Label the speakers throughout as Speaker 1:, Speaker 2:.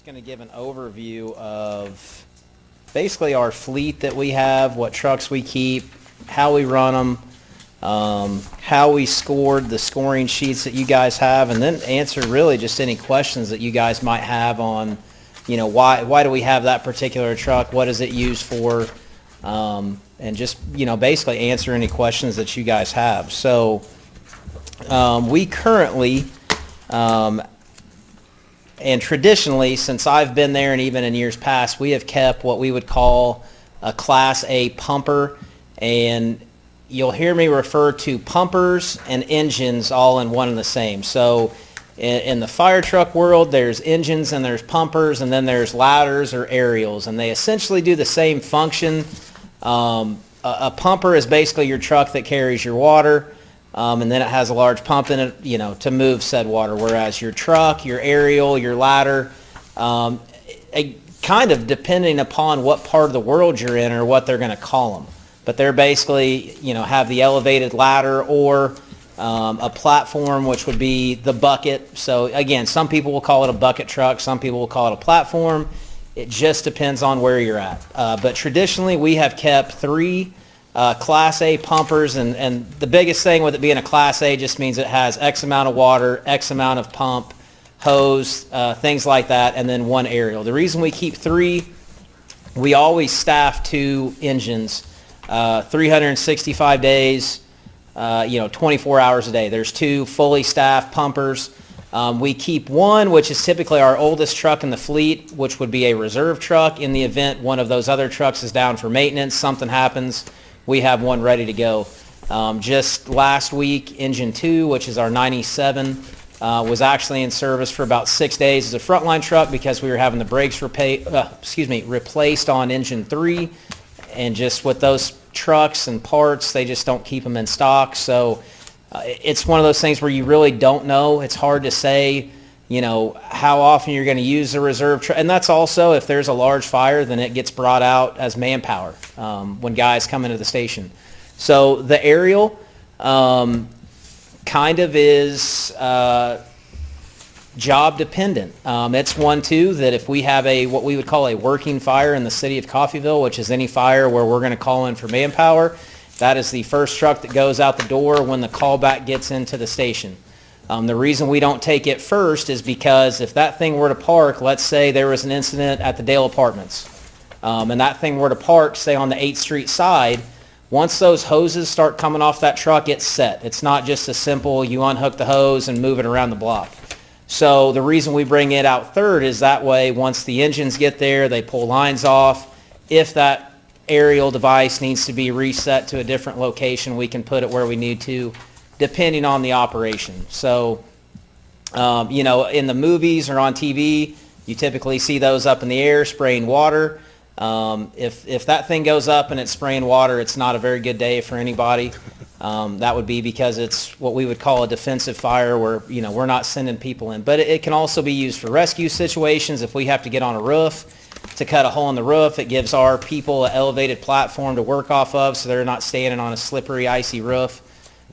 Speaker 1: Going to give an overview of basically our fleet that we have, what trucks we keep, how we run them, how we scored the scoring sheets that you guys have, and then answer really just any questions that you guys might have on, why do we have that particular truck, what is it used for, and just, basically answer any questions that you guys have. So we currently, and traditionally, since I've been there and even in years past, we have kept what we would call a Class A pumper, and you'll hear me refer to pumpers and engines all in one and the same. So in the fire truck world, there's engines and there's pumpers, and then there's ladders or aerials, and they essentially do the same function. A pumper is basically your truck that carries your water. And then it has a large pump in it, to move said water. Whereas your truck, your aerial, your ladder, kind of depending upon what part of the world you're in or what they're going to call them. But they're basically, have the elevated ladder or a platform, which would be the bucket. So again, some people will call it a bucket truck. Some people will call it a platform. It just depends on where you're at. But traditionally, we have kept three Class A pumpers, and the biggest thing with it being a Class A just means it has X amount of water, X amount of pump, hose, things like that, and then one aerial. The reason we keep three, we always staff two engines, 365 days, 24 hours a day. There's two fully staffed pumpers. We keep one, which is typically our oldest truck in the fleet, which would be a reserve truck. In the event one of those other trucks is down for maintenance, something happens, we have one ready to go. Just last week, Engine 2, which is our 97, was actually in service for about 6 days as a frontline truck because we were having the brakes replaced on Engine 3. And just with those trucks and parts, they just don't keep them in stock. So it's one of those things where you really don't know. It's hard to say, how often you're going to use the reserve truck. And that's also, if there's a large fire, then it gets brought out as manpower when guys come into the station. So the aerial kind of is job dependent. It's one, too, that if we have what we would call a working fire in the city of Coffeyville, which is any fire where we're going to call in for manpower, that is the first truck that goes out the door when the callback gets into the station. The reason we don't take it first is because if that thing were to park, let's say there was an incident at the Dale Apartments, and that thing were to park, say, on the 8th Street side, once those hoses start coming off that truck, it's set. It's not just a simple, you unhook the hose and move it around the block. So the reason we bring it out third is that way, once the engines get there, they pull lines off. If that aerial device needs to be reset to a different location, we can put it where we need to, depending on the operation. So, in the movies or on TV, you typically see those up in the air spraying water. If that thing goes up and it's spraying water, it's not a very good day for anybody. That would be because it's what we would call a defensive fire where, we're not sending people in. But it can also be used for rescue situations. If we have to get on a roof to cut a hole in the roof, it gives our people an elevated platform to work off of so they're not standing on a slippery, icy roof.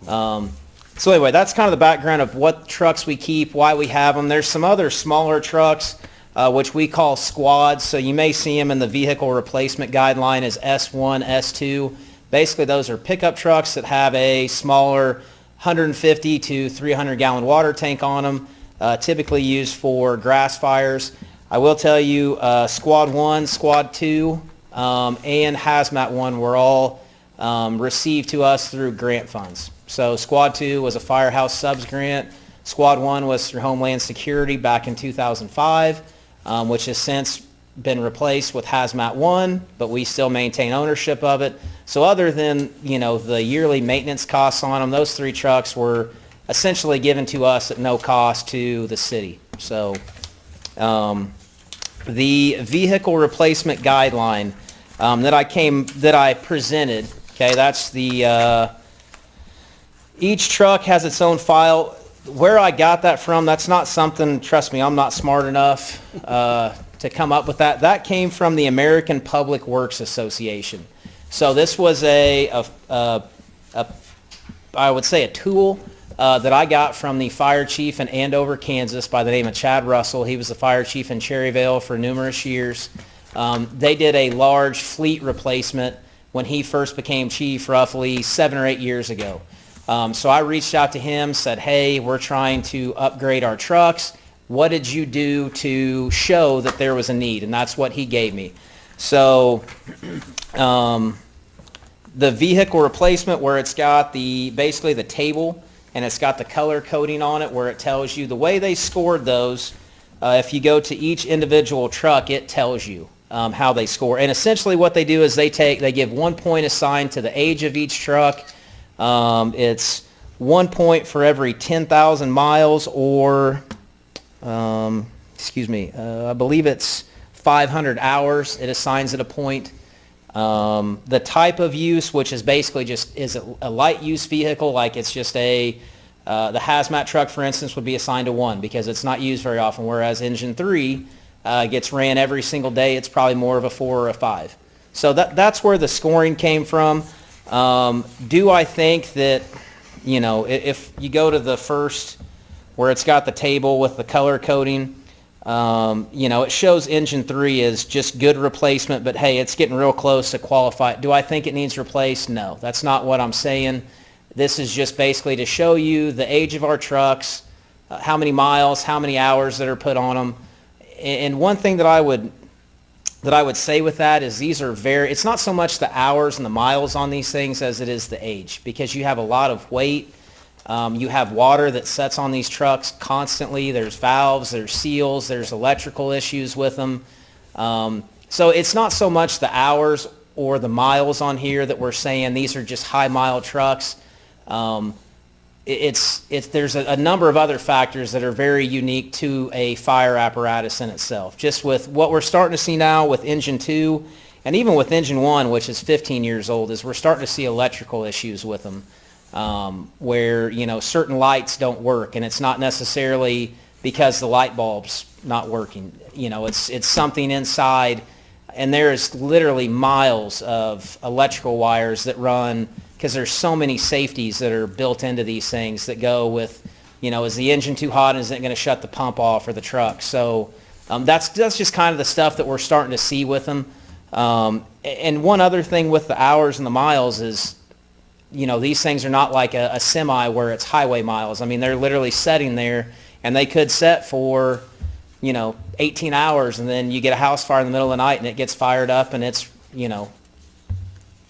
Speaker 1: So anyway, that's kind of the background of what trucks we keep, why we have them. There's some other smaller trucks, which we call squads. So you may see them in the vehicle replacement guideline as S1, S2. Basically, those are pickup trucks that have a smaller 150 to 300 gallon water tank on them, typically used for grass fires. I will tell you, Squad 1, Squad 2, and Hazmat 1 were all received to us through grant funds. So Squad 2 was a Firehouse Subs grant. Squad 1 was through Homeland Security back in 2005, which has since been replaced with Hazmat 1, but we still maintain ownership of it. So other than, the yearly maintenance costs on them, those three trucks were essentially given to us at no cost to the city. So the vehicle replacement guideline that I presented, okay, that's the each truck has its own file. Where I got that from, that's not something, trust me, I'm not smart enough to come up with that. That came from the American Public Works Association. So this was I would say a tool that I got from the fire chief in Andover, Kansas by the name of Chad Russell. He was the fire chief in Cherryvale for numerous years. They did a large fleet replacement when he first became chief roughly 7 or 8 years ago. So I reached out to him, said, hey, we're trying to upgrade our trucks. What did you do to show that there was a need? And that's what he gave me. So the vehicle replacement, where it's got basically the table and it's got the color coding on it where it tells you the way they scored those. If you go to each individual truck, it tells you how they score. And essentially what they do is they give 1 point assigned to the age of each truck. It's 1 point for every 10,000 miles or, I believe it's 500 hours. It assigns it a point. The type of use, which is basically just, is it a light use vehicle, like it's just the hazmat truck, for instance, would be assigned to 1 because it's not used very often, whereas engine 3 gets ran every single day. It's probably more of a 4 or a 5. So that's where the scoring came from. Do I think that, if you go to the first where it's got the table with the color coding, it shows engine 3 is just good replacement, but hey, it's getting real close to qualify. Do I think it needs replaced? No, that's not what I'm saying. This is just basically to show you the age of our trucks, how many miles, how many hours that are put on them. And one thing that I would say with that is these are it's not so much the hours and the miles on these things as it is the age, because you have a lot of weight. You have water that sets on these trucks constantly. There's valves, there's seals, there's electrical issues with them. So it's not so much the hours or the miles on here that we're saying these are just high mile trucks. There's a number of other factors that are very unique to a fire apparatus in itself. Just with what we're starting to see now with engine 2 and even with engine 1, which is 15 years old, is we're starting to see electrical issues with them. Where certain lights don't work, and it's not necessarily because the light bulb's not working. It's something inside, and there is literally miles of electrical wires that run, because there's so many safeties that are built into these things that go with, is the engine too hot and is it going to shut the pump off for the truck? So that's just kind of the stuff that we're starting to see with them. And one other thing with the hours and the miles is, these things are not like a semi where it's highway miles. I mean, they're literally setting there, and they could set for, 18 hours, and then you get a house fire in the middle of the night, and it gets fired up, and it's,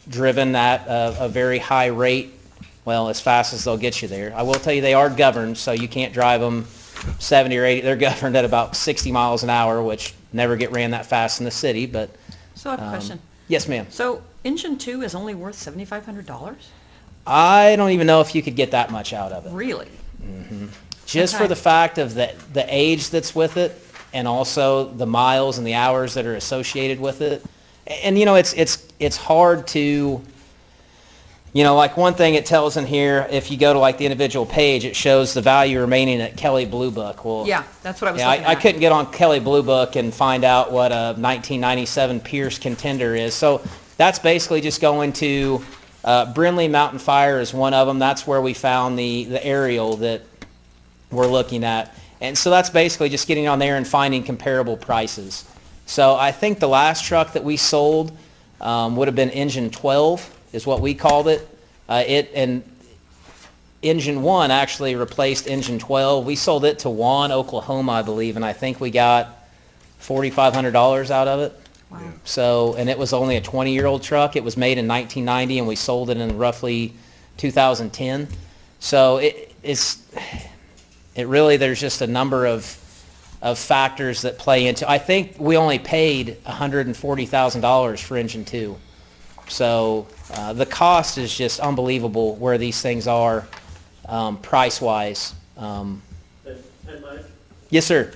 Speaker 1: driven at a very high rate, well, as fast as they'll get you there. I will tell you they are governed, so you can't drive them 70 or 80. They're governed at about 60 miles an hour, which never get ran that fast in the city, but...
Speaker 2: So I have a question.
Speaker 1: Yes, ma'am.
Speaker 2: So engine 2 is only worth $7,500?
Speaker 1: I don't even know if you could get that much out of it.
Speaker 2: Really?
Speaker 1: Mm-hmm. Just
Speaker 2: Okay.
Speaker 1: for the fact of the age that's with it, and also the miles and the hours that are associated with it. And it's hard to, like one thing it tells in here, if you go to like the individual page, it shows the value remaining at Kelley Blue Book. Well,
Speaker 2: Yeah, that's what I was
Speaker 1: yeah,
Speaker 2: looking
Speaker 1: I
Speaker 2: at.
Speaker 1: couldn't get on Kelley Blue Book and find out what a 1997 Pierce Contender is. So that's basically just going to Brindley Mountain Fire is one of them. That's where we found the aerial that we're looking at. And so that's basically just getting on there and finding comparable prices. So I think the last truck that we sold would have been engine 12 is what we called it. And engine 1 actually replaced engine 12. We sold it to Juan, Oklahoma, I believe, and I think we got $4,500 out of it.
Speaker 2: Wow.
Speaker 1: So, and it was only a 20-year-old truck. It was made in 1990, and we sold it in roughly 2010. So there's just a number of factors that play into. I think we only paid $140,000 for engine 2. So the cost is just unbelievable where these things are price-wise.
Speaker 3: And Mike,
Speaker 1: Yes, sir.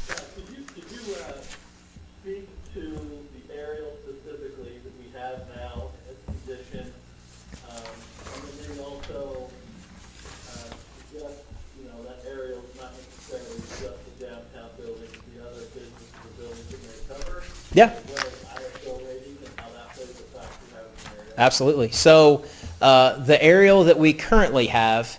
Speaker 3: could you speak to the aerial specifically that we have now in its condition? And then maybe also suggest, that aerial is not necessarily just the downtown buildings, the other businesses or buildings it may cover,
Speaker 1: Yeah.
Speaker 3: as well as ISO rating and how that plays a factor in having an aerial.
Speaker 1: Absolutely. So the aerial that we currently have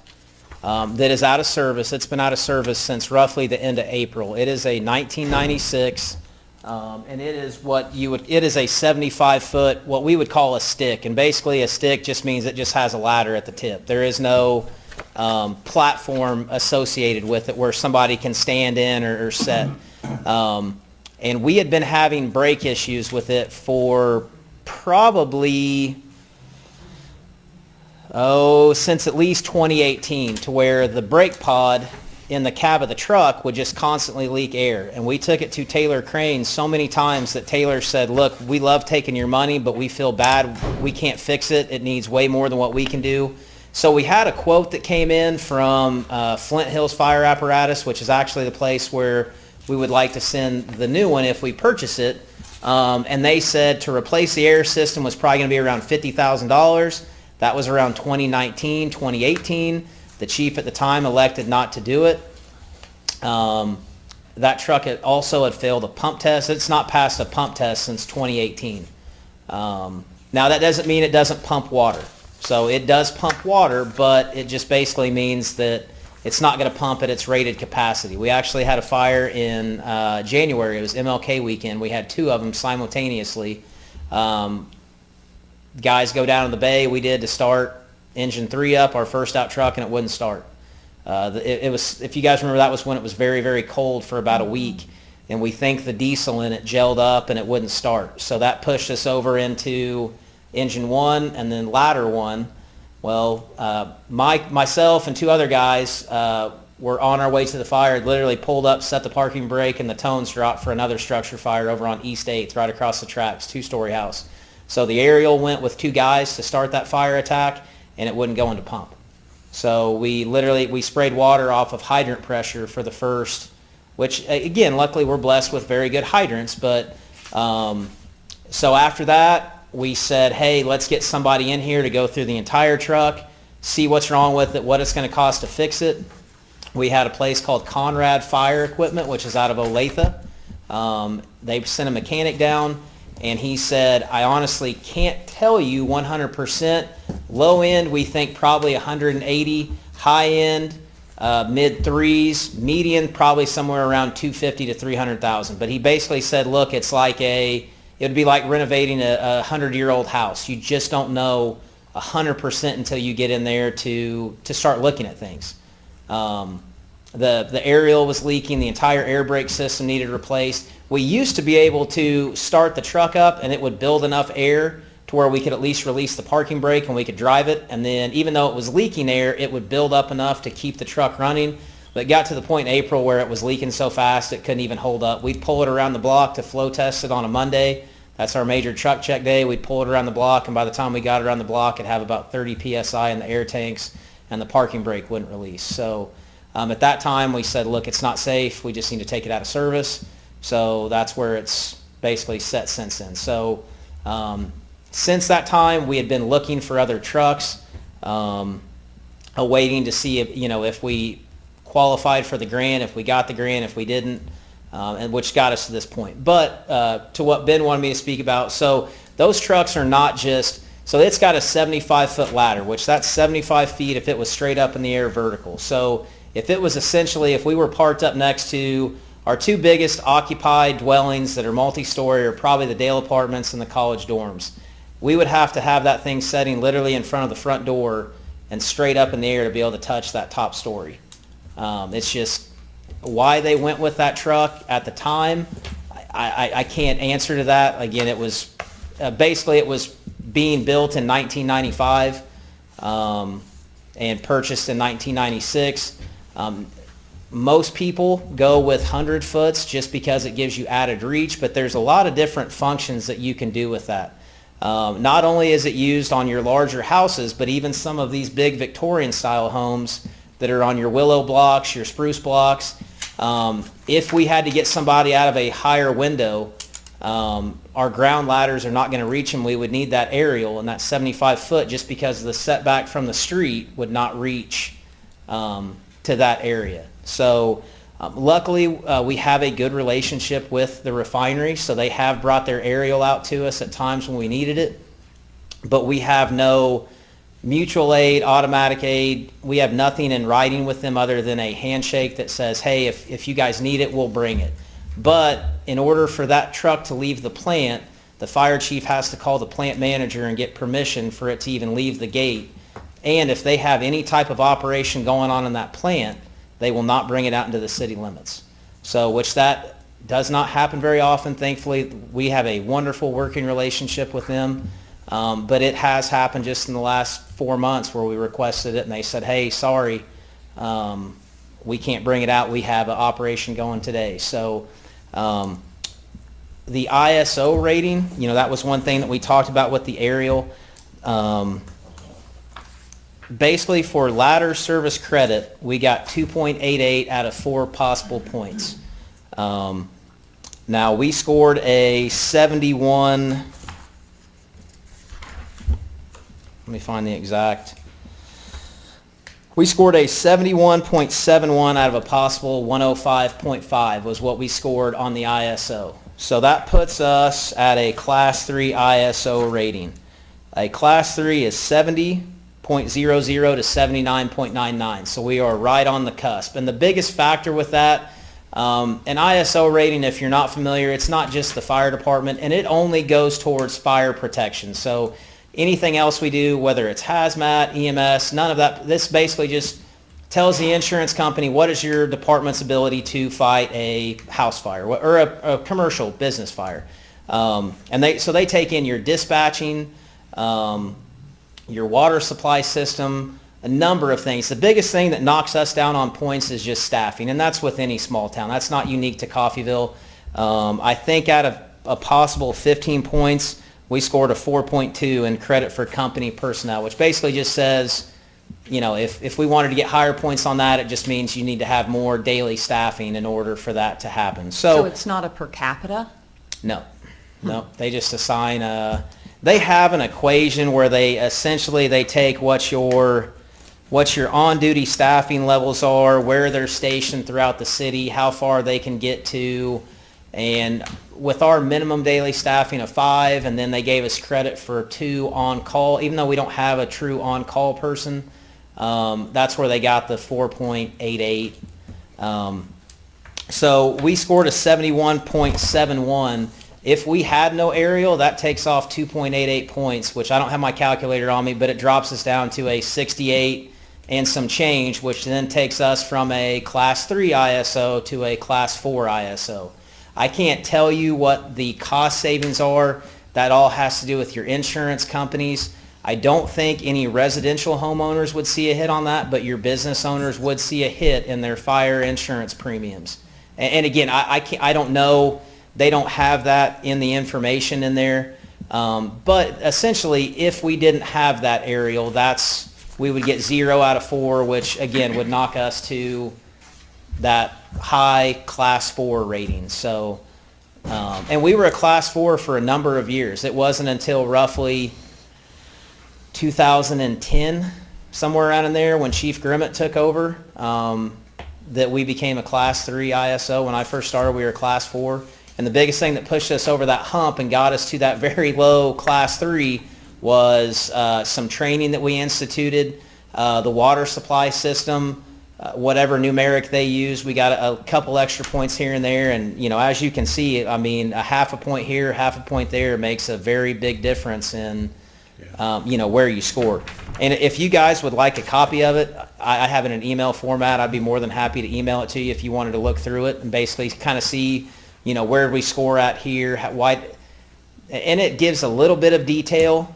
Speaker 1: that is out of service. It's been out of service since roughly the end of April. It is a 1996, and it is it is a 75-foot, what we would call a stick. And basically a stick just means it just has a ladder at the tip. There is no platform associated with it where somebody can stand in or sit. And we had been having brake issues with it for probably, since at least 2018, to where the brake pod in the cab of the truck would just constantly leak air. And we took it to Taylor Crane so many times that Taylor said, look, we love taking your money, but we feel bad. We can't fix it. It needs way more than what we can do. So we had a quote that came in from Flint Hills Fire Apparatus, which is actually the place where we would like to send the new one if we purchase it. And they said to replace the air system was probably going to be around $50,000. That was around 2019, 2018. The chief at the time elected not to do it. That truck also had failed a pump test. It's not passed a pump test since 2018. Now that doesn't mean it doesn't pump water. So it does pump water, but it just basically means that it's not going to pump at its rated capacity. We actually had a fire in January. It was MLK weekend. We had 2 of them simultaneously. Guys go down to the bay. We did to start engine 3 up, our first out truck, and it wouldn't start. It was, if you guys remember, that was when it was very, very cold for about a week, and we think the diesel in it gelled up and it wouldn't start. So that pushed us over into engine 1 and then ladder 1. Well, myself and 2 other guys were on our way to the fire, literally pulled up, set the parking brake, and the tones dropped for another structure fire over on East 8th, right across the tracks, 2-story house. So the aerial went with 2 guys to start that fire attack, and it wouldn't go into pump. So we sprayed water off of hydrant pressure for the first, which again, luckily we're blessed with very good hydrants, but so after that, we said, hey, let's get somebody in here to go through the entire truck, see what's wrong with it, what it's going to cost to fix it. We had a place called Conrad Fire Equipment, which is out of Olathe. They sent a mechanic down, and he said, I honestly can't tell you 100%. Low end, we think probably 180. High end, mid threes. Median, probably somewhere around 250 to 300,000. But he basically said, look, it's like it would be like renovating a 100-year-old house. You just don't know 100% until you get in there to start looking at things. The aerial was leaking. The entire air brake system needed replaced. We used to be able to start the truck up and it would build enough air to where we could at least release the parking brake and we could drive it. And then even though it was leaking air, it would build up enough to keep the truck running. But it got to the point in April where it was leaking so fast it couldn't even hold up. We'd pull it around the block to flow test it on a Monday. That's our major truck check day. We'd pull it around the block, and by the time we got it around the block, it'd have about 30 PSI in the air tanks, and the parking brake wouldn't release. So at that time, we said, look, it's not safe. We just need to take it out of service. So that's where it's basically set since then. So since that time, we had been looking for other trucks, awaiting to see if we qualified for the grant, if we got the grant, if we didn't. And which got us to this point. But to what Ben wanted me to speak about, so those trucks are not just, so it's got a 75-foot ladder, which that's 75 feet if it was straight up in the air vertical. So if it was essentially, if we were parked up next to our 2 biggest occupied dwellings that are multi-story are probably the Dale Apartments and the college dorms, we would have to have that thing setting literally in front of the front door and straight up in the air to be able to touch that top story. It's just, why they went with that truck at the time, I can't answer to that. Again, it was basically it was being built in 1995 and purchased in 1996. Most people go with 100 foots just because it gives you added reach, but there's a lot of different functions that you can do with that. Not only is it used on your larger houses, but even some of these big Victorian style homes that are on your willow blocks, your spruce blocks. If we had to get somebody out of a higher window, our ground ladders are not going to reach them. We would need that aerial, and that 75 foot, just because the setback from the street would not reach to that area. So luckily, we have a good relationship with the refinery, so they have brought their aerial out to us at times when we needed it. But we have no mutual aid, automatic aid, we have nothing in writing with them other than a handshake that says, hey, if you guys need it, we'll bring it. But in order for that truck to leave the plant, the fire chief has to call the plant manager and get permission for it to even leave the gate. And if they have any type of operation going on in that plant, they will not bring it out into the city limits. So, which that does not happen very often. Thankfully, we have a wonderful working relationship with them. But it has happened just in the last 4 months where we requested it and they said, hey, sorry, we can't bring it out. We have an operation going today. So the ISO rating, that was one thing that we talked about with the aerial. Basically, for ladder service credit, we got 2.88 out of 4 possible points. Now, we scored a 71. Let me find the exact. We scored a 71.71 out of a possible 105.5 was what we scored on the ISO. So that puts us at a Class 3 ISO rating. A Class 3 is 70.00 to 79.99. So we are right on the cusp. And the biggest factor with that, an ISO rating, if you're not familiar, it's not just the fire department, and it only goes towards fire protection. So anything else we do, whether it's hazmat, EMS, none of that, this basically just tells the insurance company what is your department's ability to fight a house fire or a commercial business fire. And they take in your dispatching, your water supply system, a number of things. The biggest thing that knocks us down on points is just staffing, and that's with any small town. That's not unique to Coffeyville. I think out of a possible 15 points, we scored a 4.2 in credit for company personnel, which basically just says, if we wanted to get higher points on that, it just means you need to have more daily staffing in order for that to happen.
Speaker 2: So it's not a per capita?
Speaker 1: No, they just assign they have an equation where they take what your on-duty staffing levels are, where they're stationed throughout the city, how far they can get to, and with our minimum daily staffing of 5, and then they gave us credit for 2 on-call, even though we don't have a true on-call person, that's where they got the 4.88. So we scored a 71.71. If we had no aerial, that takes off 2.88 points, which I don't have my calculator on me, but it drops us down to a 68 and some change, which then takes us from a Class 3 ISO to a Class 4 ISO. I can't tell you what the cost savings are. That all has to do with your insurance companies. I don't think any residential homeowners would see a hit on that, but your business owners would see a hit in their fire insurance premiums. And again, I don't know. They don't have that in the information in there. But essentially, if we didn't have that aerial, we would get 0 out of 4, which again would knock us to that high Class 4 rating. So, and we were a Class 4 for a number of years. It wasn't until roughly 2010, somewhere around in there, when Chief Grimmett took over, that we became a Class 3 ISO. When I first started, we were a Class 4. And the biggest thing that pushed us over that hump and got us to that very low Class 3 was some training that we instituted, the water supply system, whatever numeric they use. We got a couple extra points here and there. And, as you can see, I mean, a half a point here, half a point there makes a very big difference in, where you score. And if you guys would like a copy of it, I have it in an email format. I'd be more than happy to email it to you if you wanted to look through it and basically kind of see, where we score at here, why, and it gives a little bit of detail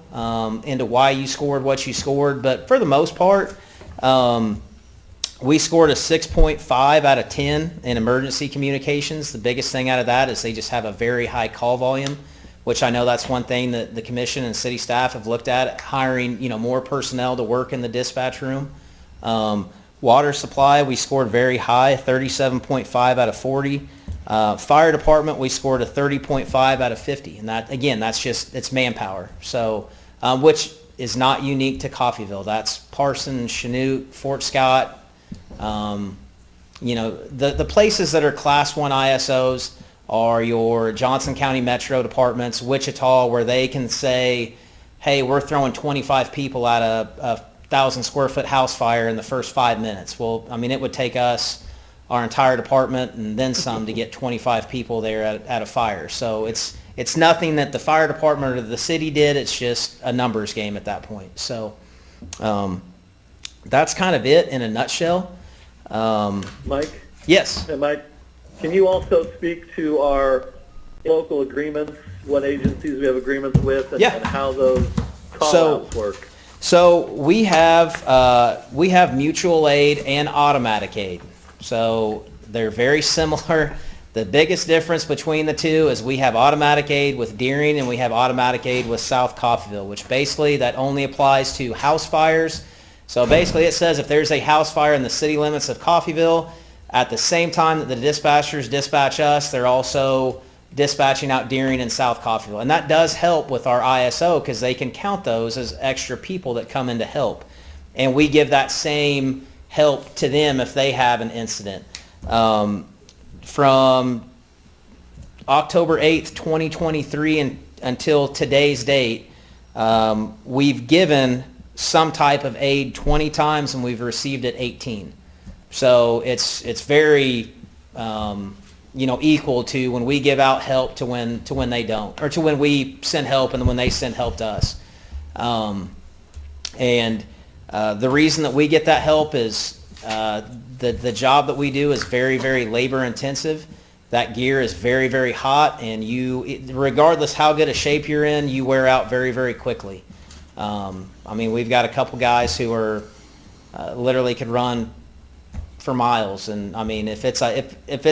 Speaker 1: into why you scored what you scored. But for the most part, we scored a 6.5 out of 10 in emergency communications. The biggest thing out of that is they just have a very high call volume, which I know that's one thing that the commission and city staff have looked at, hiring more personnel to work in the dispatch room. Water supply, we scored very high, 37.5 out of 40. Fire department, we scored a 30.5 out of 50, and that, again, it's manpower. So, which is not unique to Coffeyville. That's Parson, Chanute, Fort Scott. The places that are Class 1 ISOs are your Johnson County Metro departments, Wichita, where they can say, hey, we're throwing 25 people at a 1,000 square foot house fire in the first 5 minutes. Well, I mean, it would take us, our entire department, and then some to get 25 people there at a fire. So it's nothing that the fire department or the city did. It's just a numbers game at that point. So that's kind of it in a nutshell.
Speaker 3: Mike?
Speaker 1: Yes.
Speaker 3: And Mike, can you also speak to our local agreements, what agencies we have agreements with, and,
Speaker 1: Yeah.
Speaker 3: and how those call-outs work?
Speaker 1: So we have mutual aid and automatic aid. So they're very similar. The biggest difference between the two is we have automatic aid with Deering and we have automatic aid with South Coffeyville, which basically that only applies to house fires. So basically it says if there's a house fire in the city limits of Coffeyville, at the same time that the dispatchers dispatch us, they're also dispatching out Deering and South Coffeyville. And that does help with our ISO because they can count those as extra people that come in to help. And we give that same help to them if they have an incident. From October 8th, 2023 until today's date, we've given some type of aid 20 times and we've received it 18. So it's very equal to when we give out help to when they don't, or to when we send help and then when they send help to us. The reason that we get that help is the job that we do is very, very labor intensive. That gear is very, very hot, and regardless how good a shape you're in, you wear out very, very quickly. We've got a couple guys who are literally could run for miles, and if it's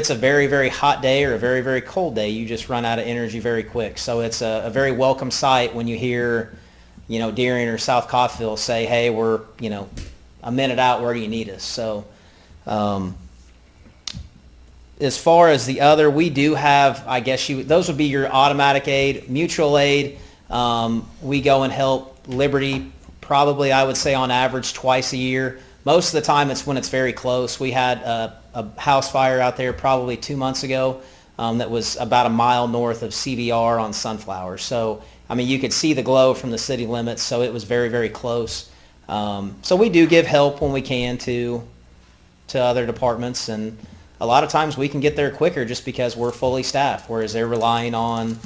Speaker 1: a very, very hot day or a very, very cold day, you just run out of energy very quick. So it's a very welcome sight when you hear, Deering or South Coffeyville say, hey, we're, a minute out, where do you need us? So as far as the other, we do have, those would be your automatic aid, mutual aid. We go and help Liberty probably, I would say, on average twice a year. Most of the time it's when it's very close. We had a house fire out there probably 2 months ago that was about a mile north of CVR on Sunflower. So, you could see the glow from the city limits, so it was very, very close. So we do give help when we can to other departments, and a lot of times we can get there quicker just because we're fully staffed, whereas they're relying on,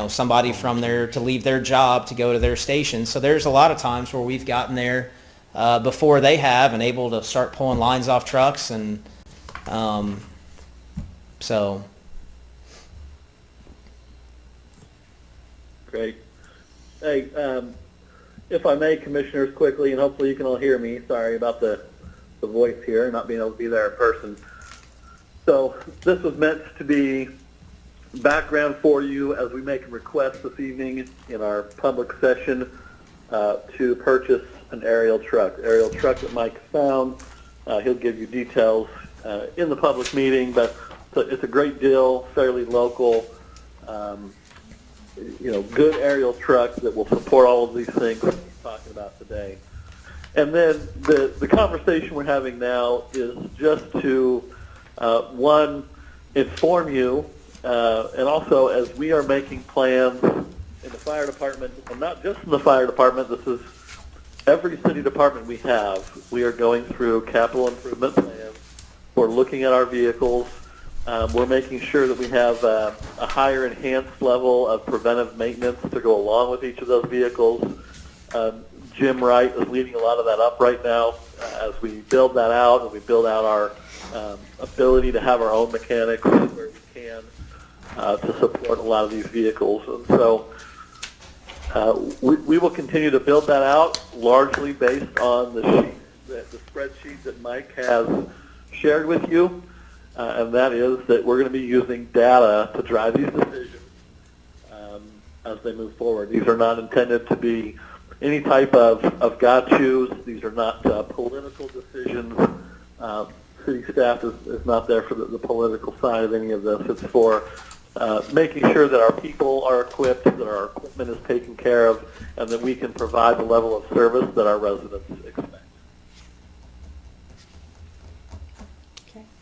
Speaker 1: somebody from there to leave their job to go to their station. So there's a lot of times where we've gotten there before they have and able to start pulling lines off trucks, and so.
Speaker 3: Great. Hey, if I may, commissioners, quickly, and hopefully you can all hear me. Sorry about the voice here, not being able to be there in person. So this was meant to be background for you as we make a request this evening in our public session to purchase an aerial truck that Mike found. He'll give you details in the public meeting, but it's a great deal, fairly local, good aerial truck that will support all of these things we're talking about today. And then the conversation we're having now is just to, one, inform you, and also as we are making plans in the fire department, and not just in the fire department, this is every city department we have, we are going through capital improvement plans. We're looking at our vehicles. We're making sure that we have a higher enhanced level of preventive maintenance to go along with each of those vehicles. Jim Wright is leading a lot of that up right now as we build that out, and we build out our ability to have our own mechanics where we can to support a lot of these vehicles. And so we will continue to build that out largely based on the spreadsheet that Mike has shared with you. And that is that we're going to be using data to drive these decisions as they move forward. These are not intended to be any type of got-tos. These are not political decisions. City staff is not there for the political side of any of this. It's for making sure that our people are equipped, that our equipment is taken care of, and that we can provide the level of service that our residents expect.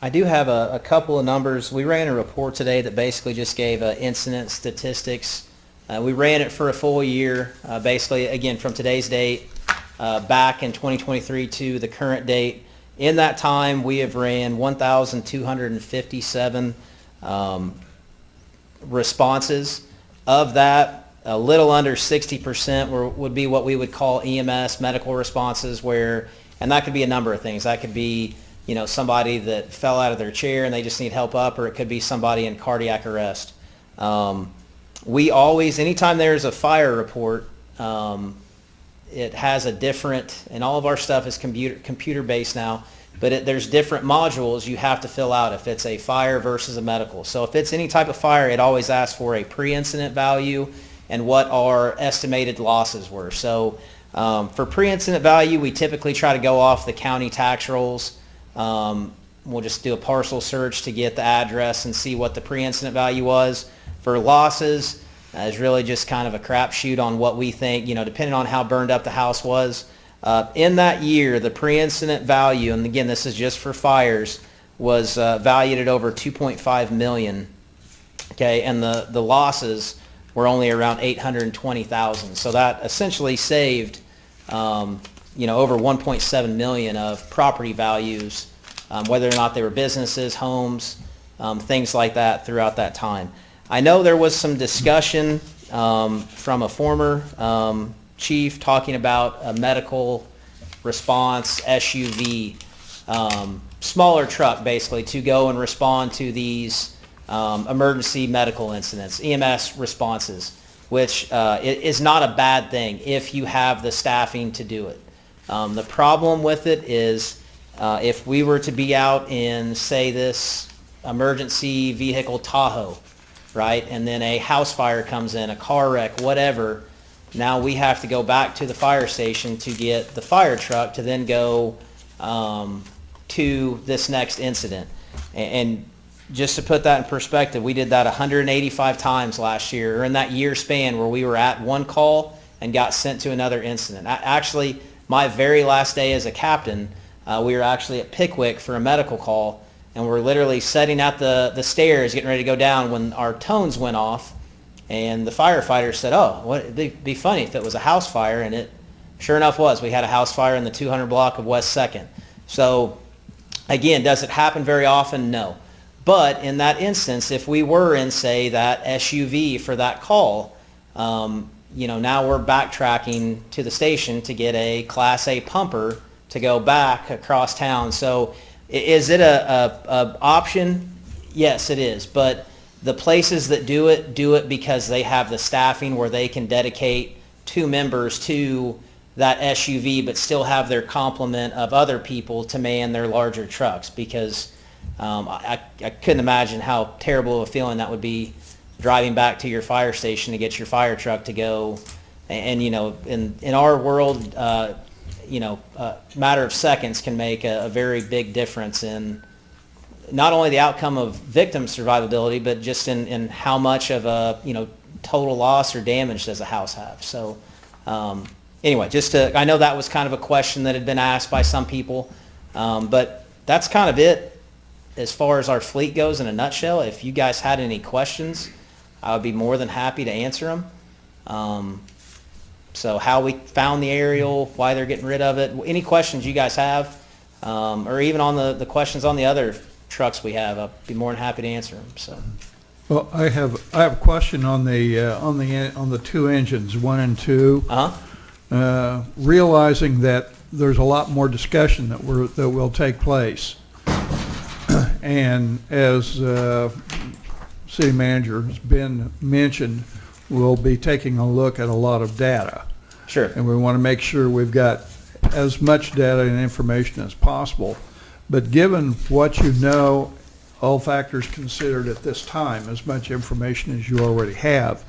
Speaker 1: I do have a couple of numbers. We ran a report today that basically just gave incident statistics We ran it for a full year, basically, again, from today's date back in 2023 to the current date. In that time, we have ran 1,257 responses. Of that, a little under 60% would be what we would call EMS, medical responses, and that could be a number of things. That could be, somebody that fell out of their chair and they just need help up, or it could be somebody in cardiac arrest. We always, anytime there's a fire report, it has a different, and all of our stuff is computer-based now, but there's different modules you have to fill out if it's a fire versus a medical. So if it's any type of fire, it always asks for a pre-incident value and what our estimated losses were. So for pre-incident value, we typically try to go off the county tax rolls. We'll just do a parcel search to get the address and see what the pre-incident value was. For losses, it's really just kind of a crapshoot on what we think, depending on how burned up the house was. In that year, the pre-incident value, and again, this is just for fires, was valued at over $2.5 million. Okay, and the losses were only around $820,000. So that essentially saved, over $1.7 million of property values, whether or not they were businesses, homes, things like that throughout that time. I know there was some discussion from a former chief talking about a medical response SUV, smaller truck basically, to go and respond to these emergency medical incidents, EMS responses, which is not a bad thing if you have the staffing to do it. The problem with it is if we were to be out in, say, this emergency vehicle Tahoe, right, and then a house fire comes in, a car wreck, whatever, now we have to go back to the fire station to get the fire truck to then go to this next incident. And just to put that in perspective, we did that 185 times last year, or in that year span where we were at one call and got sent to another incident. Actually, my very last day as a captain, we were actually at Pickwick for a medical call, and we're literally sitting at the stairs getting ready to go down when our tones went off, and the firefighter said, it'd be funny if it was a house fire, and it sure enough was. We had a house fire in the 200 block of West 2nd. So again, does it happen very often? No. But in that instance, if we were in, say, that SUV for that call, now we're backtracking to the station to get a Class A pumper to go back across town. So is it a option? Yes, it is. But the places that do it because they have the staffing where they can dedicate 2 members to that SUV, but still have their complement of other people to man their larger trucks, because I couldn't imagine how terrible of a feeling that would be, driving back to your fire station to get your fire truck to go. And in our world, matter of seconds can make a very big difference in not only the outcome of victim survivability, but just in how much of a total loss or damage does a house have. So anyway, I know that was kind of a question that had been asked by some people, but that's kind of it as far as our fleet goes in a nutshell. If you guys had any questions, I would be more than happy to answer them. So how we found the aerial, why they're getting rid of it, any questions you guys have, or even on the questions on the other trucks we have, I'll be more than happy to answer them. So.
Speaker 4: Well, I have a question on the 2 engines, 1 and 2. Realizing that there's a lot more discussion that will take place, and as city manager has been mentioned, we'll be taking a look at a lot of data.
Speaker 1: Sure.
Speaker 4: And we want to make sure we've got as much data and information as possible. But given what you know, all factors considered at this time, as much information as you already have,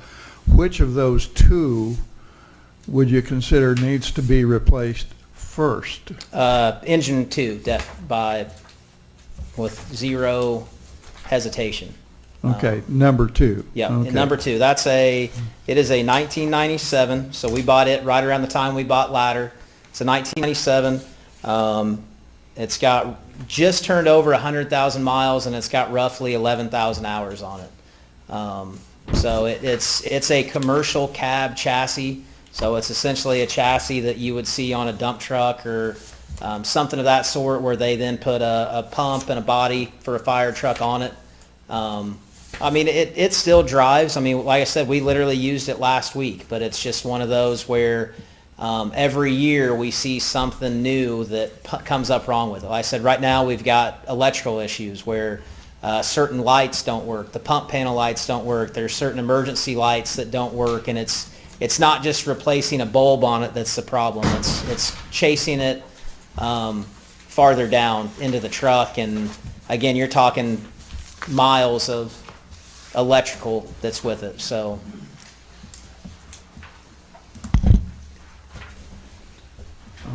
Speaker 4: which of those 2 would you consider needs to be replaced first?
Speaker 1: Engine 2, with zero hesitation.
Speaker 4: Okay, number 2.
Speaker 1: Yeah,
Speaker 4: okay.
Speaker 1: Number 2. It is a 1997, so we bought it right around the time we bought Ladder. It's a 1997. It's got just turned over 100,000 miles, and it's got roughly 11,000 hours on it. So it's a commercial cab chassis. So it's essentially a chassis that you would see on a dump truck or something of that sort, where they then put a pump and a body for a fire truck on it. I mean, it still drives. I mean, like I said, we literally used it last week, but it's just one of those where every year we see something new that comes up wrong with it. Like I said, right now we've got electrical issues where certain lights don't work. The pump panel lights don't work. There's certain emergency lights that don't work, and it's not just replacing a bulb on it that's the problem. It's chasing it farther down into the truck, and again, you're talking miles of electrical that's with it. So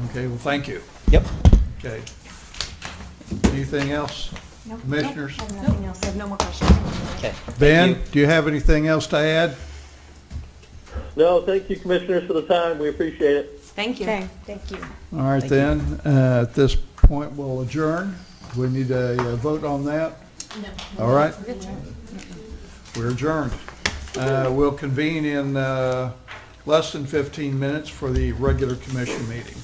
Speaker 4: Okay, well, thank you.
Speaker 1: yep.
Speaker 4: Okay. Anything else?
Speaker 5: No,
Speaker 4: Commissioners?
Speaker 5: I have nothing else. I have no more questions.
Speaker 1: Okay. Thank
Speaker 4: Ben,
Speaker 1: you.
Speaker 4: do you have anything else to add?
Speaker 3: No, thank you, commissioners, for the time. We appreciate it.
Speaker 2: Thank you.
Speaker 5: Okay, thank you.
Speaker 4: All right,
Speaker 1: Thank
Speaker 4: then, at this point, we'll adjourn. We need a vote on that? No. All right. We're adjourned. We'll convene in less than 15 minutes for the regular commission meeting.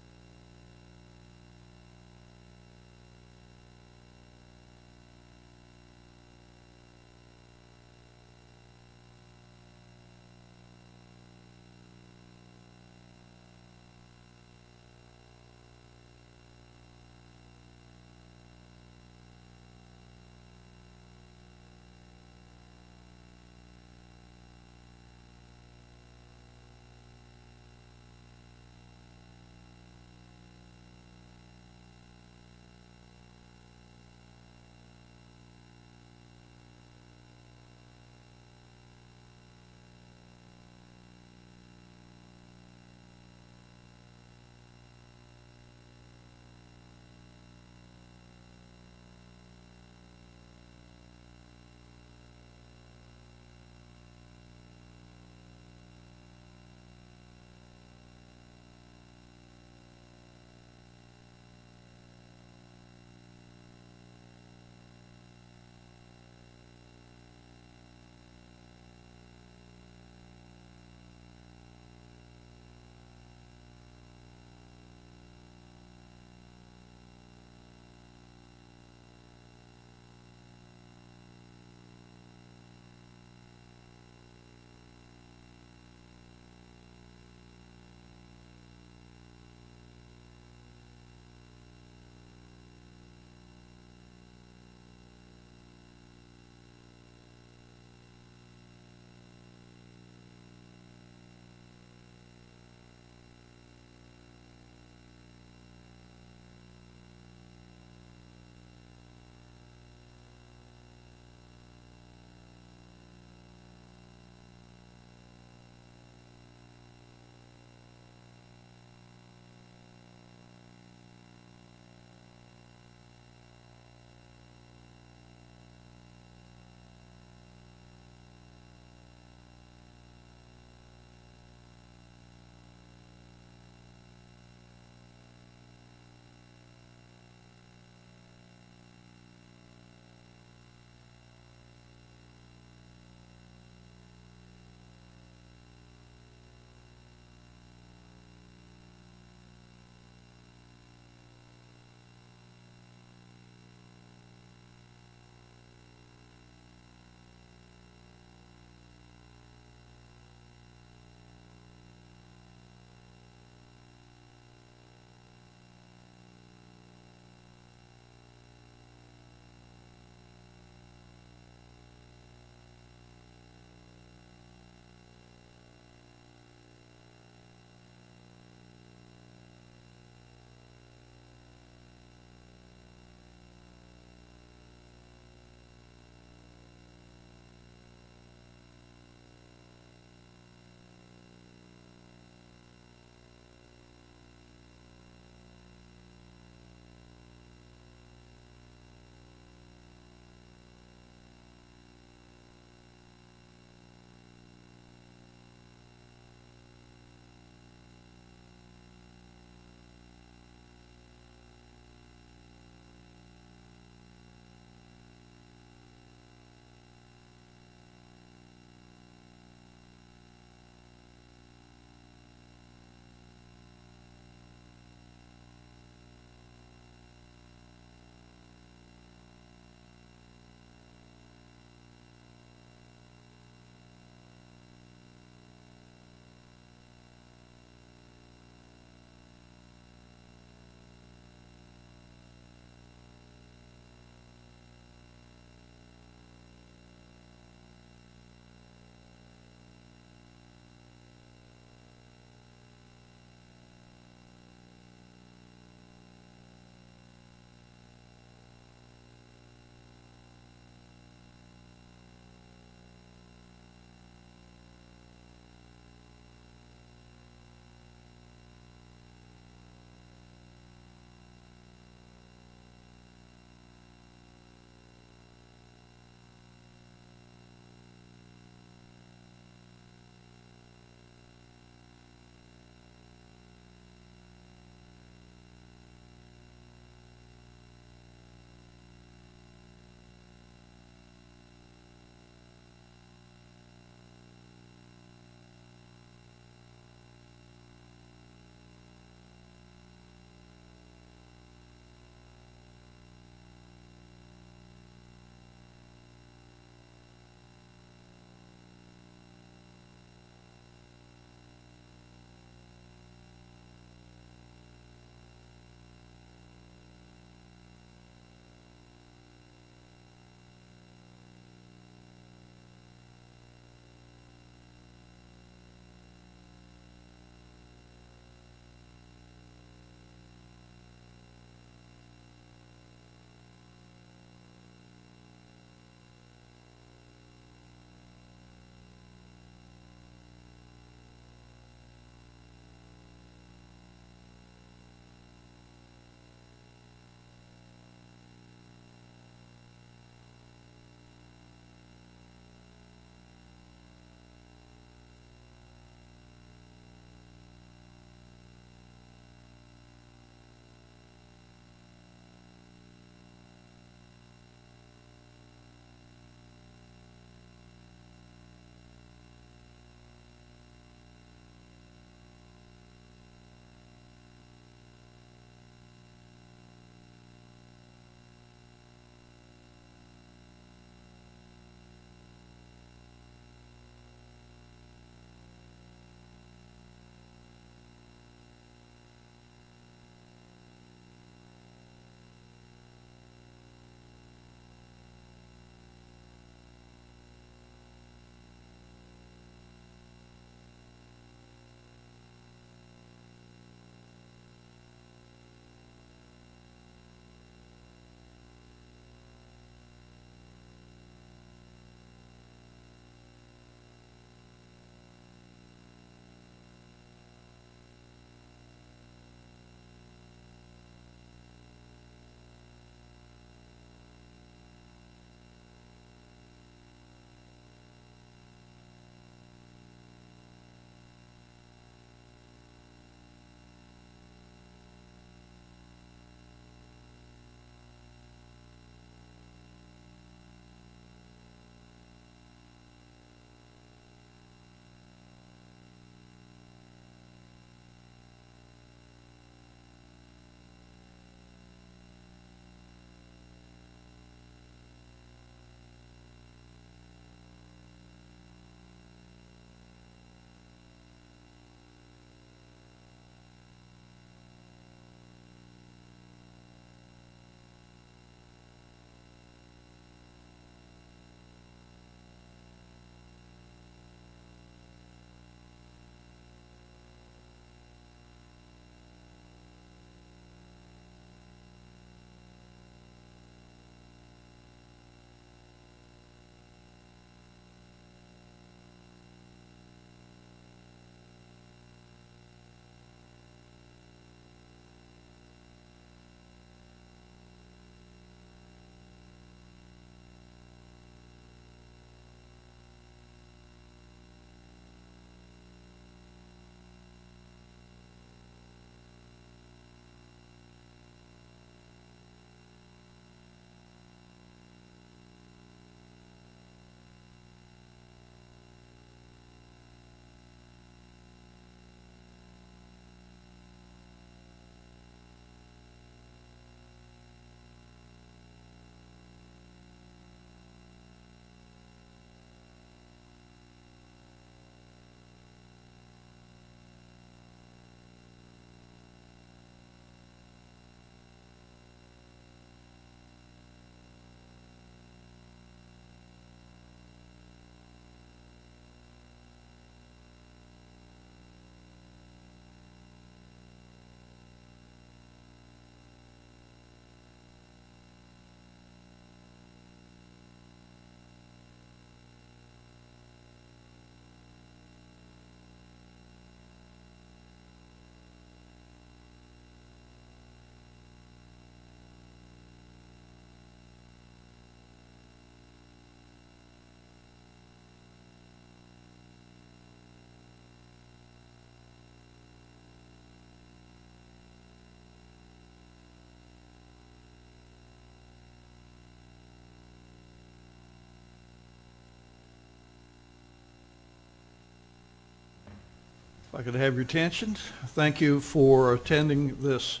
Speaker 4: If I could have your attention, thank you for attending this